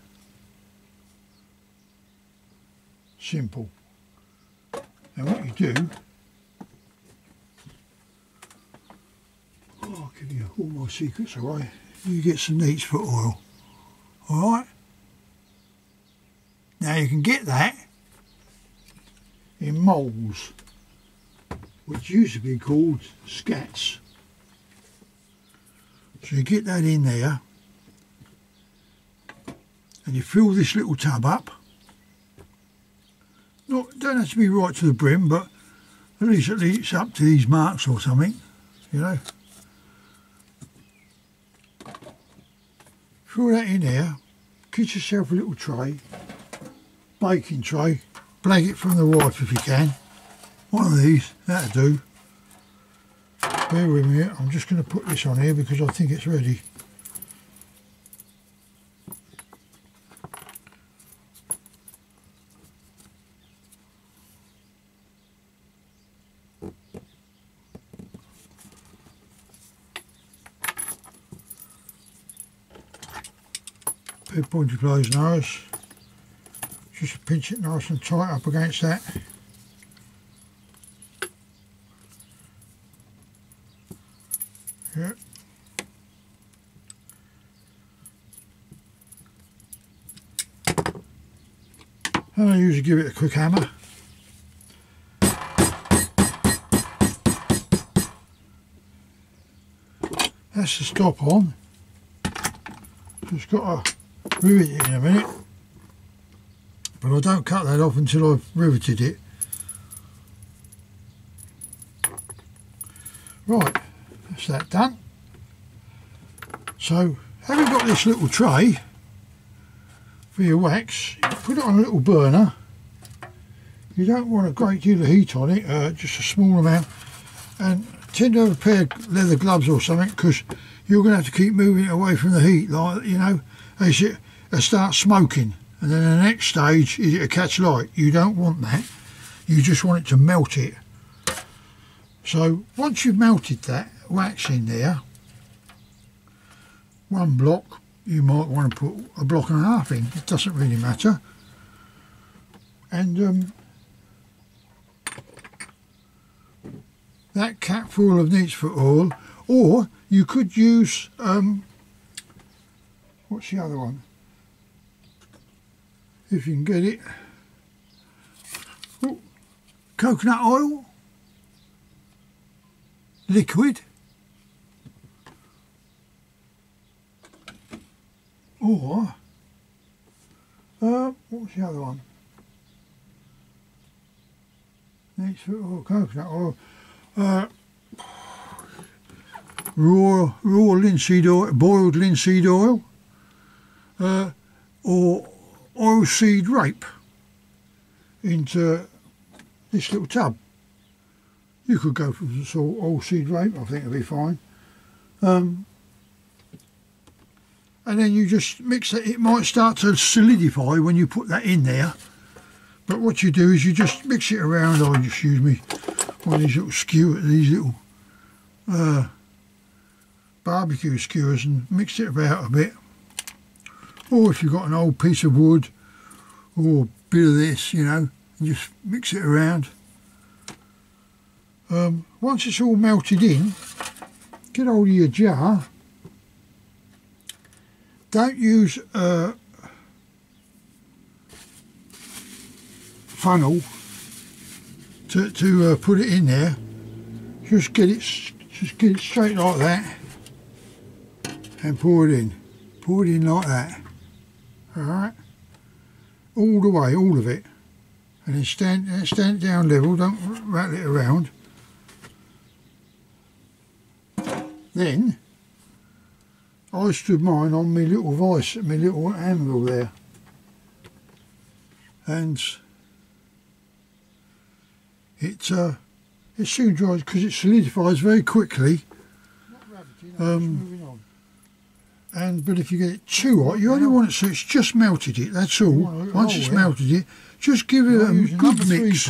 Simple. Now what you do, I'll give you all my secrets away. You get some Neatsfoot oil. Alright? Now you can get that in moulds, which used to be called scats. So you get that in there and you fill this little tub up. Not, don't have to be right to the brim, but at least it's up to these marks or something, you know. Fill that in there, get yourself a little tray, baking tray, blanket from the wife if you can. One of these, that'll do. Bear with me, I'm just going to put this on here because I think it's ready. Bit pointy pliers nice. Just pinch it nice and tight up against that. Yeah. And I usually give it a quick hammer. That's the stop on. Just got to rivet it in a minute. But I don't cut that off until I've riveted it. Right, that's that done. So, having got this little tray for your wax, you put it on a little burner. You don't want a great deal of heat on it, just a small amount. And tend to have a pair of leather gloves or something, because you're going to have to keep moving it away from the heat, like, you know, as it starts smoking. And then the next stage is it to catch light. You don't want that. You just want it to melt it. So once you've melted that wax in there, one block, you might want to put a block and a half in. It doesn't really matter. And that cap full of Neatsfoot oil, or you could use what's the other one? If you can get it, oh, coconut oil, liquid, or what's the other one? Neatsfoot oil, coconut oil, raw linseed oil, boiled linseed oil, or oilseed rape into this little tub. You could go for the sort of oilseed rape, I think it'll be fine. And then you just mix it. It might start to solidify when you put that in there. But what you do is you just mix it around. I'll just use me one of these little skewers, these little barbecue skewers, and mix it about a bit. Or if you've got an old piece of wood or a bit of this, you know, just mix it around. Once it's all melted in, get hold of your jar. Don't use a funnel to put it in there. Just get it straight like that and pour it in. Pour it in like that. Alright, all the way, all of it, and then stand it down level, don't rattle it around. Then I stood mine on my little vice, my little anvil there, and it soon dries because it solidifies very quickly. But if you get it too hot, you only want it so it's just melted it, that's all. Once it's melted it, just give it a good mix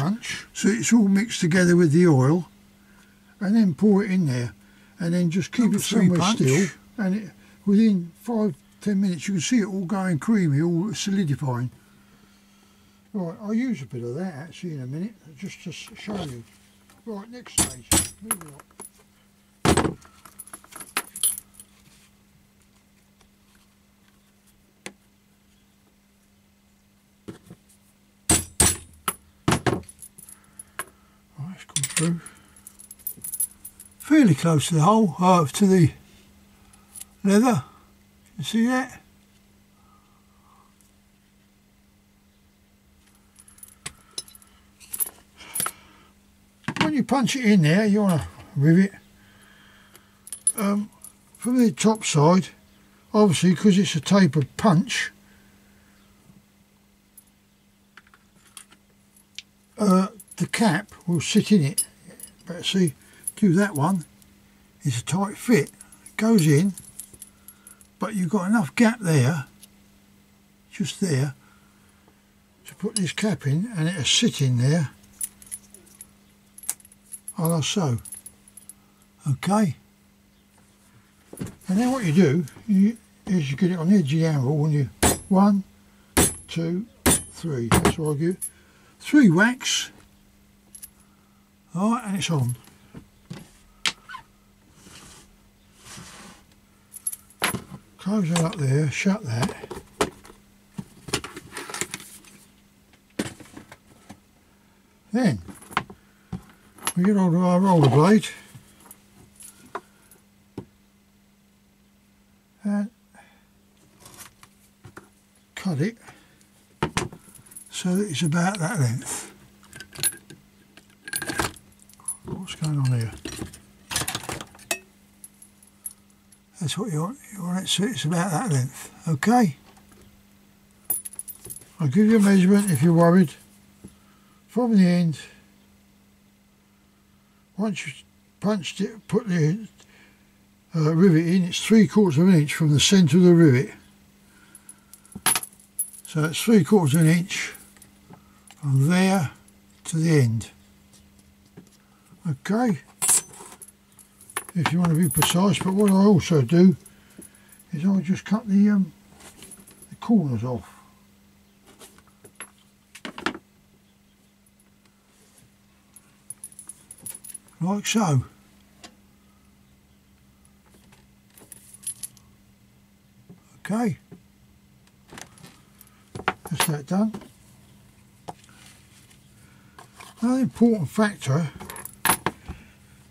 so it's all mixed together with the oil, and then pour it in there, and then just keep it somewhere still, and within 10 minutes, you can see it all going creamy, all solidifying. Right, I'll use a bit of that actually in a minute, just to show you. Right, next stage, moving on. Right, it's gone through. Fairly close to the hole, to the leather. You see that? When you punch it in there, you want to rivet from the top side, obviously because it's a tapered punch. The cap will sit in it. Better see, do that one. It's a tight fit. It goes in, but you've got enough gap there, just there, to put this cap in, and it'll sit in there. Like so. Okay. And then what you do is you get it on the edge of the anvil when you 1, 2, 3. That's what I give. 3 whacks. Alright, and it's on. Close that up there, shut that. Then we get hold of our roller blade and cut it so that it's about that length. What's going on here? That's what you want it so it's about that length, okay? I'll give you a measurement if you're worried. From the end, once you've punched it, put the rivet in, it's 3/4 of an inch from the centre of the rivet. So it's 3/4 of an inch from there to the end. Okay, if you want to be precise, but what I also do is I'll just cut the corners off. Like so. Okay, that's that done. Another important factor,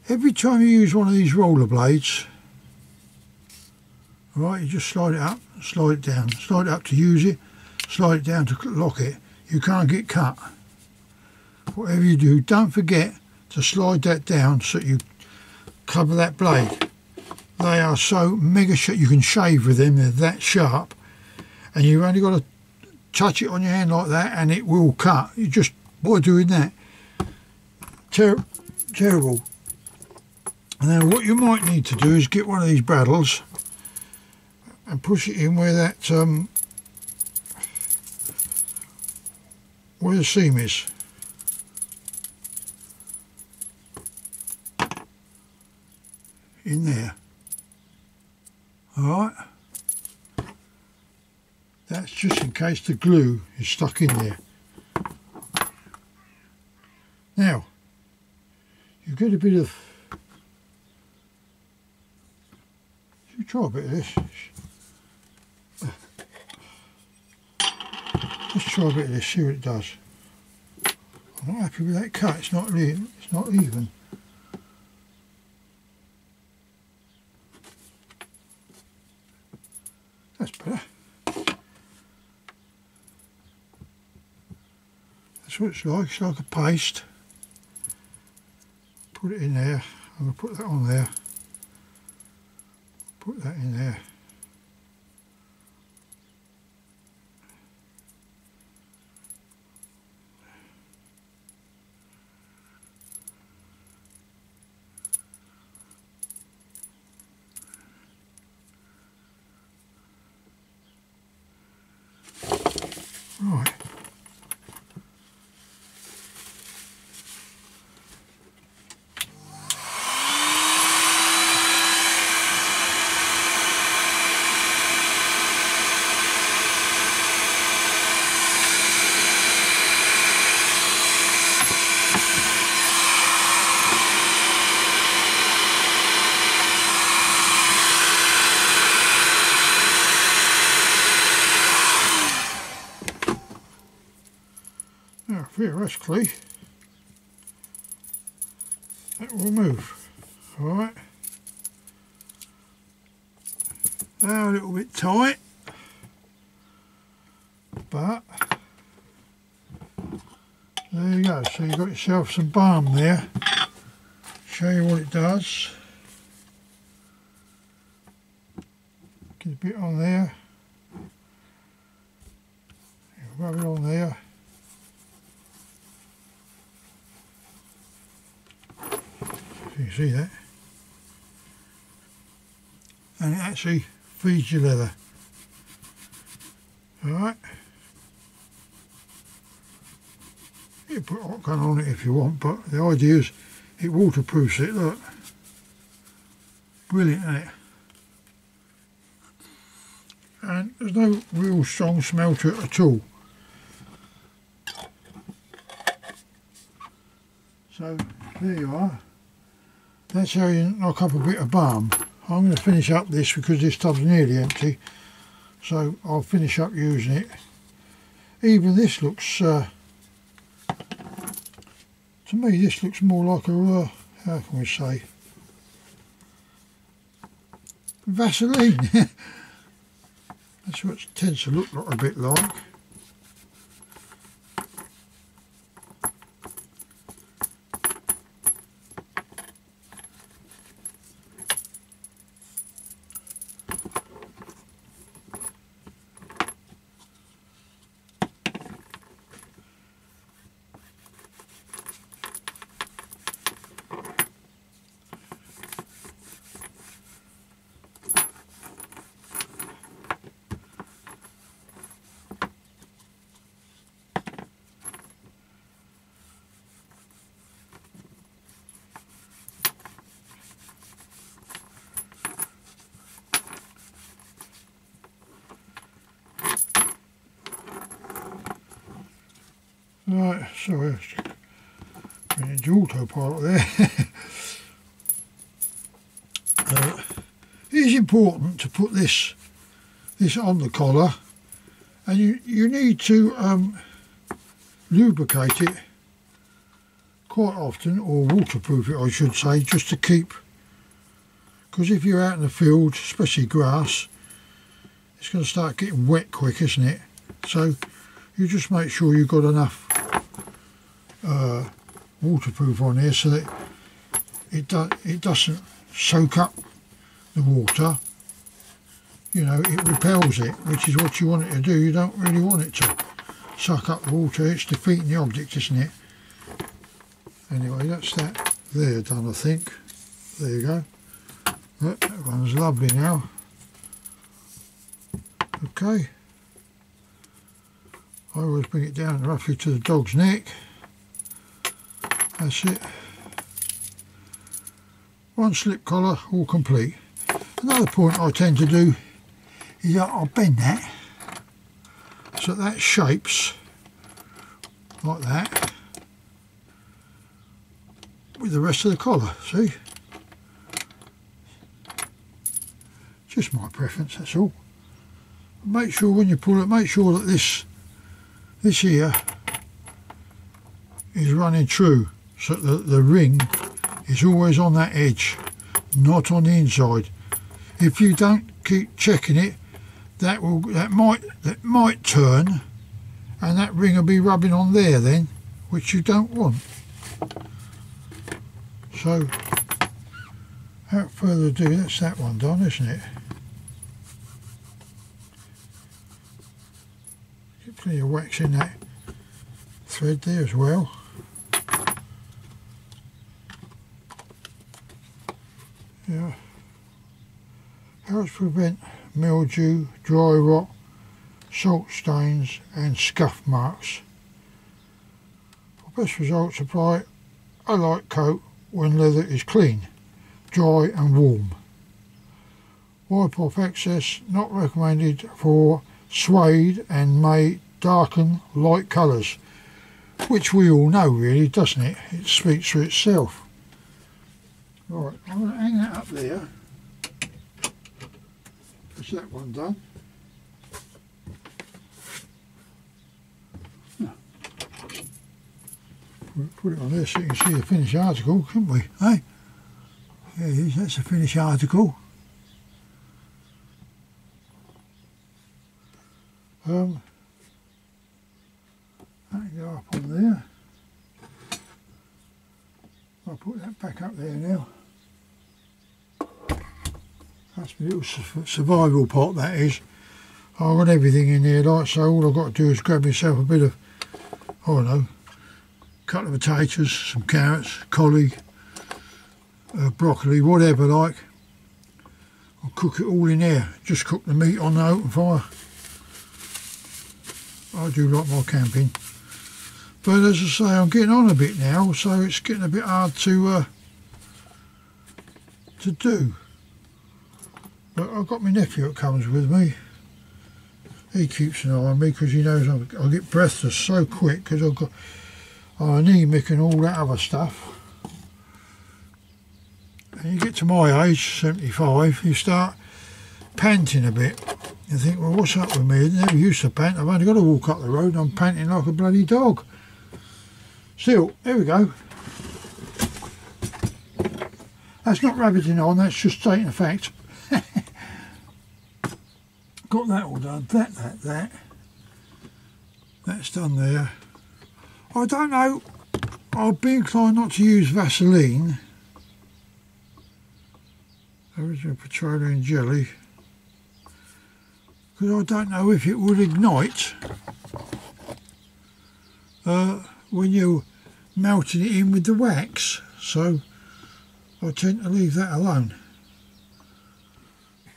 every time you use one of these roller blades, right, you just slide it up, slide it down, slide it up to use it, slide it down to lock it. You can't get cut. Whatever you do, don't forget to slide that down so that you cover that blade. They are so mega sharp, you can shave with them, they're that sharp, and you've only got to touch it on your hand like that and it will cut. You just, by doing that, terrible. And then what you might need to do is get one of these braddles and push it in where that where the seam is. In there. Alright. That's just in case the glue is stuck in there. Now, you get a bit of, you try a bit of this. Let's try a bit of this, see what it does. I'm not happy with that cut, it's not even. That's better. That's what it's like a paste. Put it in there, I'm going to put that on there. Put that in there. Right. theoretically that will move. Alright. Now a little bit tight, but there you go. So you've got yourself some balm there. Show you what it does. Get a bit on there. Rub it on there. You can see that. And it actually feeds your leather. Alright. You put hot gun on it if you want, but the idea is it waterproofs it, look. Brilliant, isn't it? And there's no real strong smell to it at all. So there you are. That's how you knock up a bit of balm. I'm going to finish up this because this tub's nearly empty, so I'll finish up using it. Even this looks, to me this looks more like a, how can we say, Vaseline. That's what it tends to look like, a bit like. Right, sorry, I'm into autopilot there. It is important to put this on the collar, and you need to lubricate it quite often, or waterproof it I should say, just to keep, because if you're out in the field, especially grass, it's going to start getting wet quick, isn't it? So you just make sure you've got enough waterproof on here so that it doesn't soak up the water. You know, it repels it, which is what you want it to do. You don't really want it to suck up the water. It's defeating the object, isn't it? Anyway, that's that there done, I think. There you go. That one's lovely now. Okay. I always bring it down roughly to the dog's neck. That's it. One slip collar, all complete. Another point I tend to do is that I'll bend that so that shapes like that with the rest of the collar, see? Just my preference, that's all. Make sure when you pull it, make sure that this here is running true, so that the ring is always on that edge, not on the inside. If you don't keep checking it, that might turn, and that ring will be rubbing on there then, which you don't want. So without further ado, that's that one done, isn't it? Get plenty of wax in that thread there as well. Yeah. How to prevent mildew, dry rot, salt stains and scuff marks. For best results, apply a light coat when leather is clean, dry and warm. Wipe off excess, not recommended for suede and may darken light colours, which we all know really, doesn't it? It speaks for itself. Right, I'm going to hang that up there. That's that one done. put it on there so you can see the finished article, couldn't we? Hey, there it is, that's a finished article. That can go up on there. I'll put that back up there now. That's my little survival pot, that is. I've got everything in there, like so. All I've got to do is grab myself a bit of, I don't know, a couple of potatoes, some carrots, collie, broccoli, whatever like. I'll cook it all in there. Just cook the meat on the open fire. I do like my camping. But as I say, I'm getting on a bit now, so it's getting a bit hard to do. But I've got my nephew that comes with me. He keeps an eye on me because he knows I'll get breathless so quick because I've got anemic and all that other stuff. And you get to my age, 75, you start panting a bit. You think, well, what's up with me? I never used to pant. I've only got to walk up the road and I'm panting like a bloody dog. Still, there we go. That's not rabbiting on, that's just stating a fact. Got that all done. That's done there. I don't know. I'll be inclined not to use Vaseline. Original petroleum jelly. Because I don't know if it would ignite when you're melting it in with the wax. So I tend to leave that alone.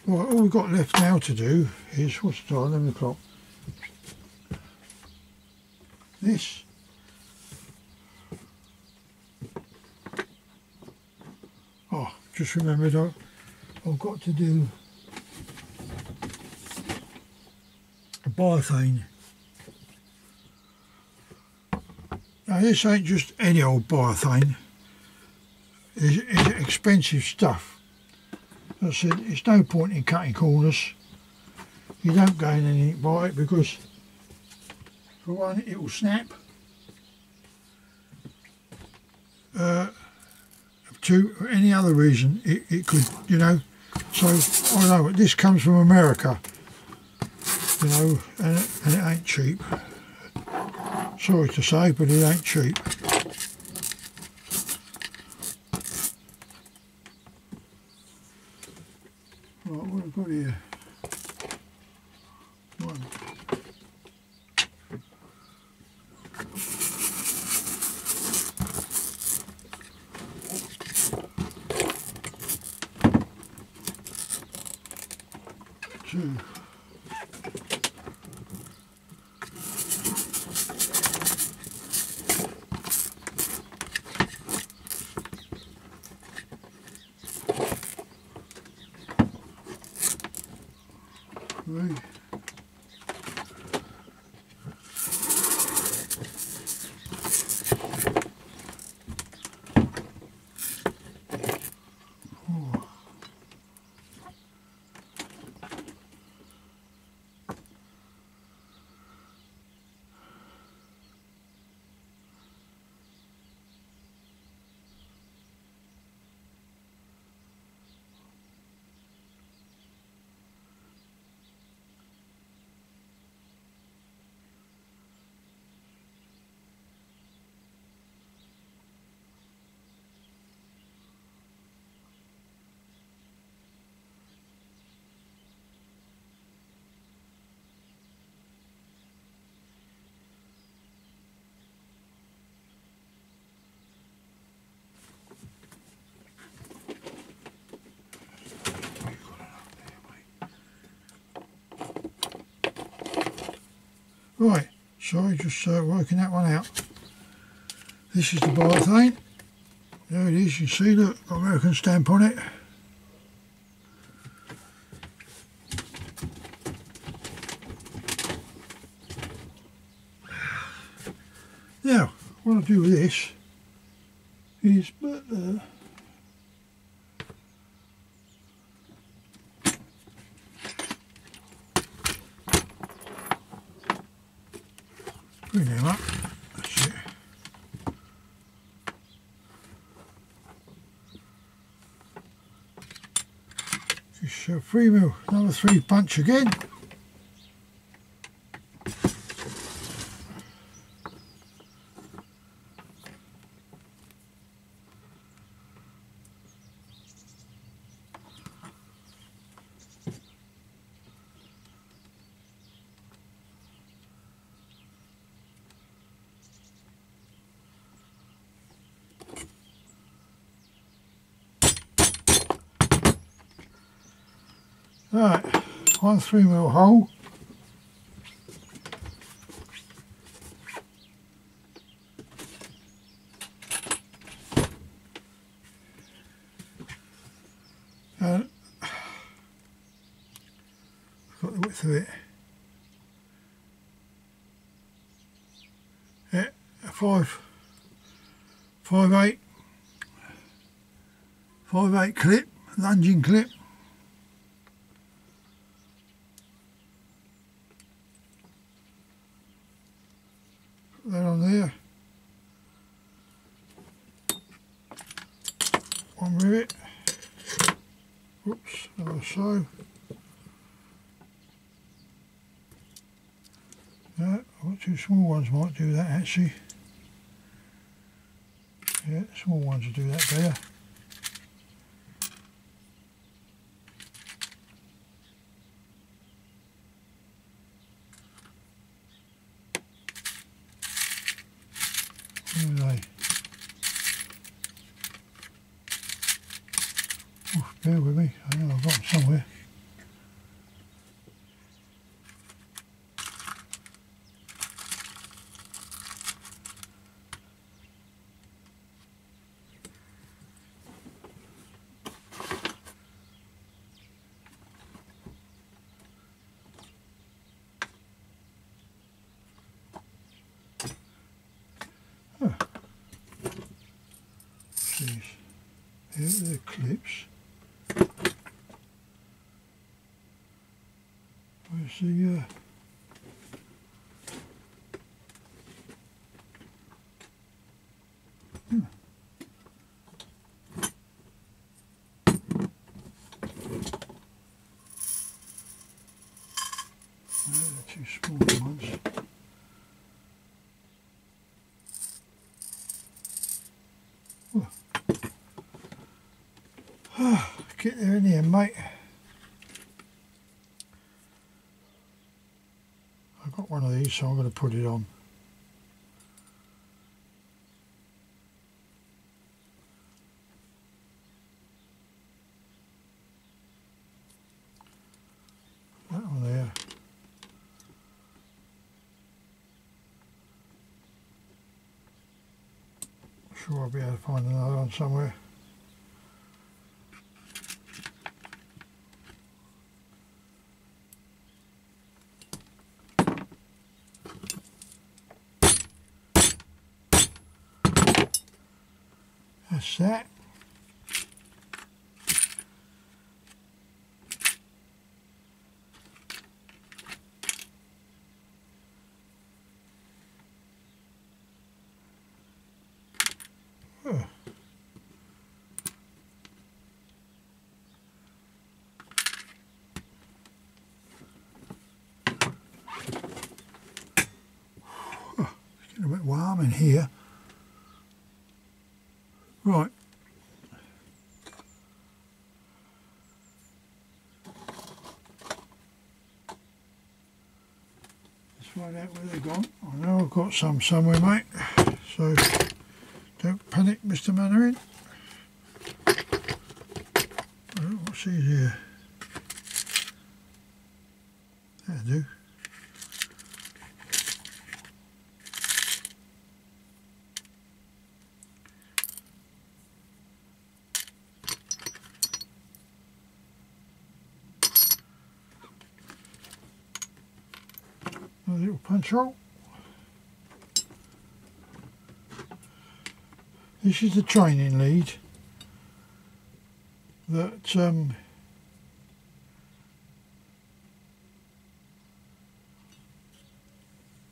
Right, all we've got left now to do is, what's the time, 11 o'clock. This. Oh, just remembered I've got to do a biothane. Now this ain't just any old biothane. It's expensive stuff. As I said, it's no point in cutting corners. You don't gain anything by it because, for one, it will snap. Two, for any other reason, it could, you know. So, I know, this comes from America, you know, and it ain't cheap. Sorry to say, but it ain't cheap. Right, what have I got here? One. Two. Three. Four. Right, sorry, just working that one out. This is the biothane. There it is, you can see, look, got American stamp on it. Now, what I do with this is bring them up, that's it. So 3mm, another 3 punch again. Right, 1 3mm hole. And I've got the width of it. Yeah, a 5/8 clip, lunging clip. Put that on there. One rivet. Oops, like so. No, I've got 2 small ones might do that actually. Yeah, small ones will do that better. Where are they? Oh, bear with me, I know I've got them somewhere. Here are the clips. Where's the the 2 small ones. Get there in here, mate. I've got one of these, so I'm going to put it on. That one there. I'm sure I'll be able to find another one somewhere. That's that. It's getting a bit warm in here. Right. Let's find out where they've gone. I know I've got some somewhere, mate. So don't panic, Mr. Mannering. What's these here? That'll do. A little punch hole. This is the training lead that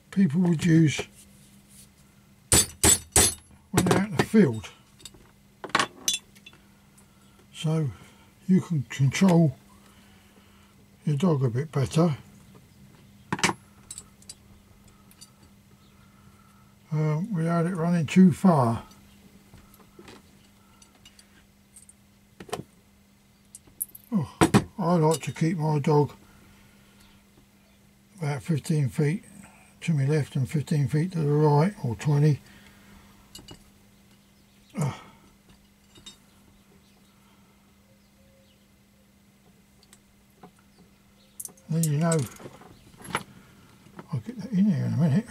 people would use when they're out in the field. So you can control your dog a bit better. Without it running too far. Oh, I like to keep my dog about 15 feet to my left and 15 feet to the right, or 20. Then you know, I'll get that in here in a minute.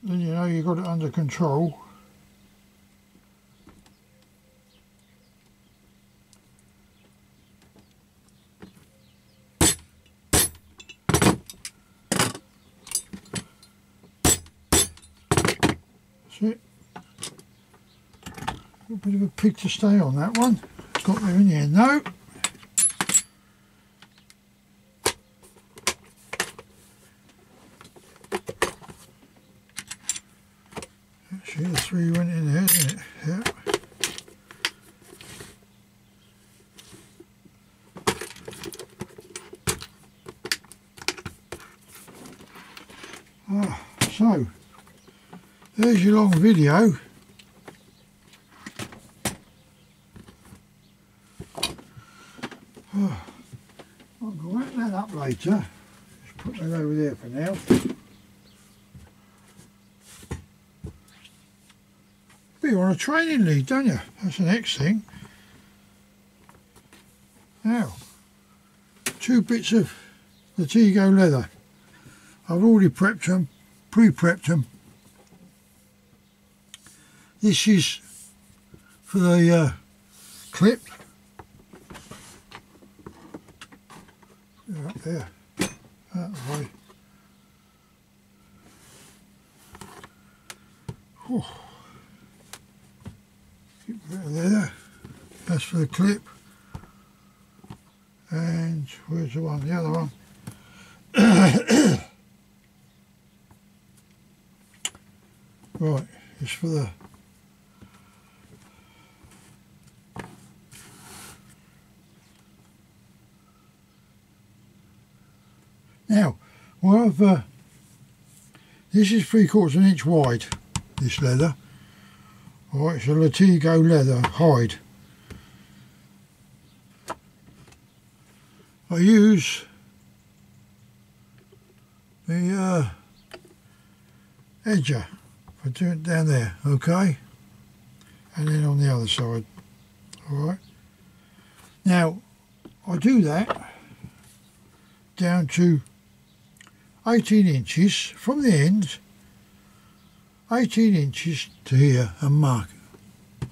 Then you know you've got it under control. That's it. A bit of a pig to stay on that one. Got there in the end though. Actually, the 3 went in there, didn't it? Yeah. So, there's your long video. I'll wrap that up later. Just put that over there for now. But you want a training lead, don't you? That's the next thing. Now, 2 bits of Latigo leather. I've already prepped them, pre-prepped them. This is for the clip. Up there, that way. Whew. Keep a bit of leather. That's for the clip. And where's the one? The other one. Right, it's for the now. What I've this is 3/4 of an inch wide. This leather. All right, it's a Latigo leather hide. I use the edger. I do it down there, okay, and then on the other side. All right. Now I do that down to 18 inches from the end, 18 inches to here and mark it.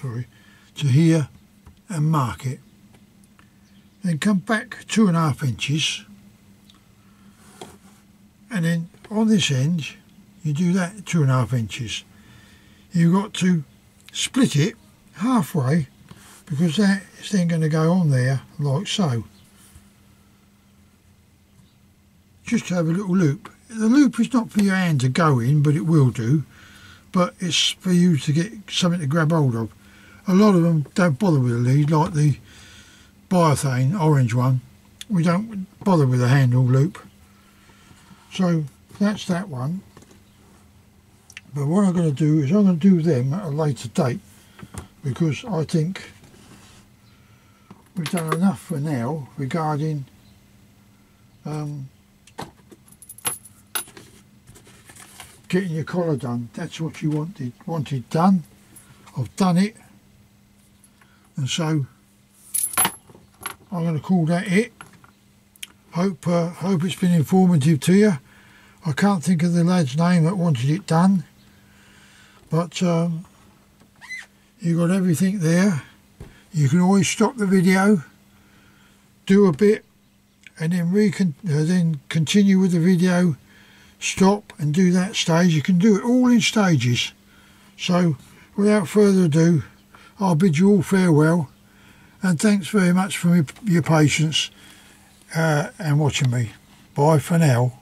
Sorry, to here and mark it. Then come back 2.5 inches, and then on this end you do that 2.5 inches. You've got to split it halfway, because that is then going to go on there like so. Just to have a little loop. The loop is not for your hand to go in, but it will do. But it's for you to get something to grab hold of. A lot of them don't bother with a lead, like the Biothane orange one. We don't bother with a handle loop. So that's that one. But what I'm going to do is I'm going to do them at a later date, because I think we've done enough for now regarding getting your collar done. That's what you wanted done. I've done it, and so I'm going to call that it. Hope it's been informative to you. I can't think of the lad's name that wanted it done, but you got everything there. You can always stop the video, do a bit, and then continue with the video. Stop and do that stage. You can do it all in stages. So without further ado, I'll bid you all farewell, and thanks very much for your patience and watching me. Bye for now.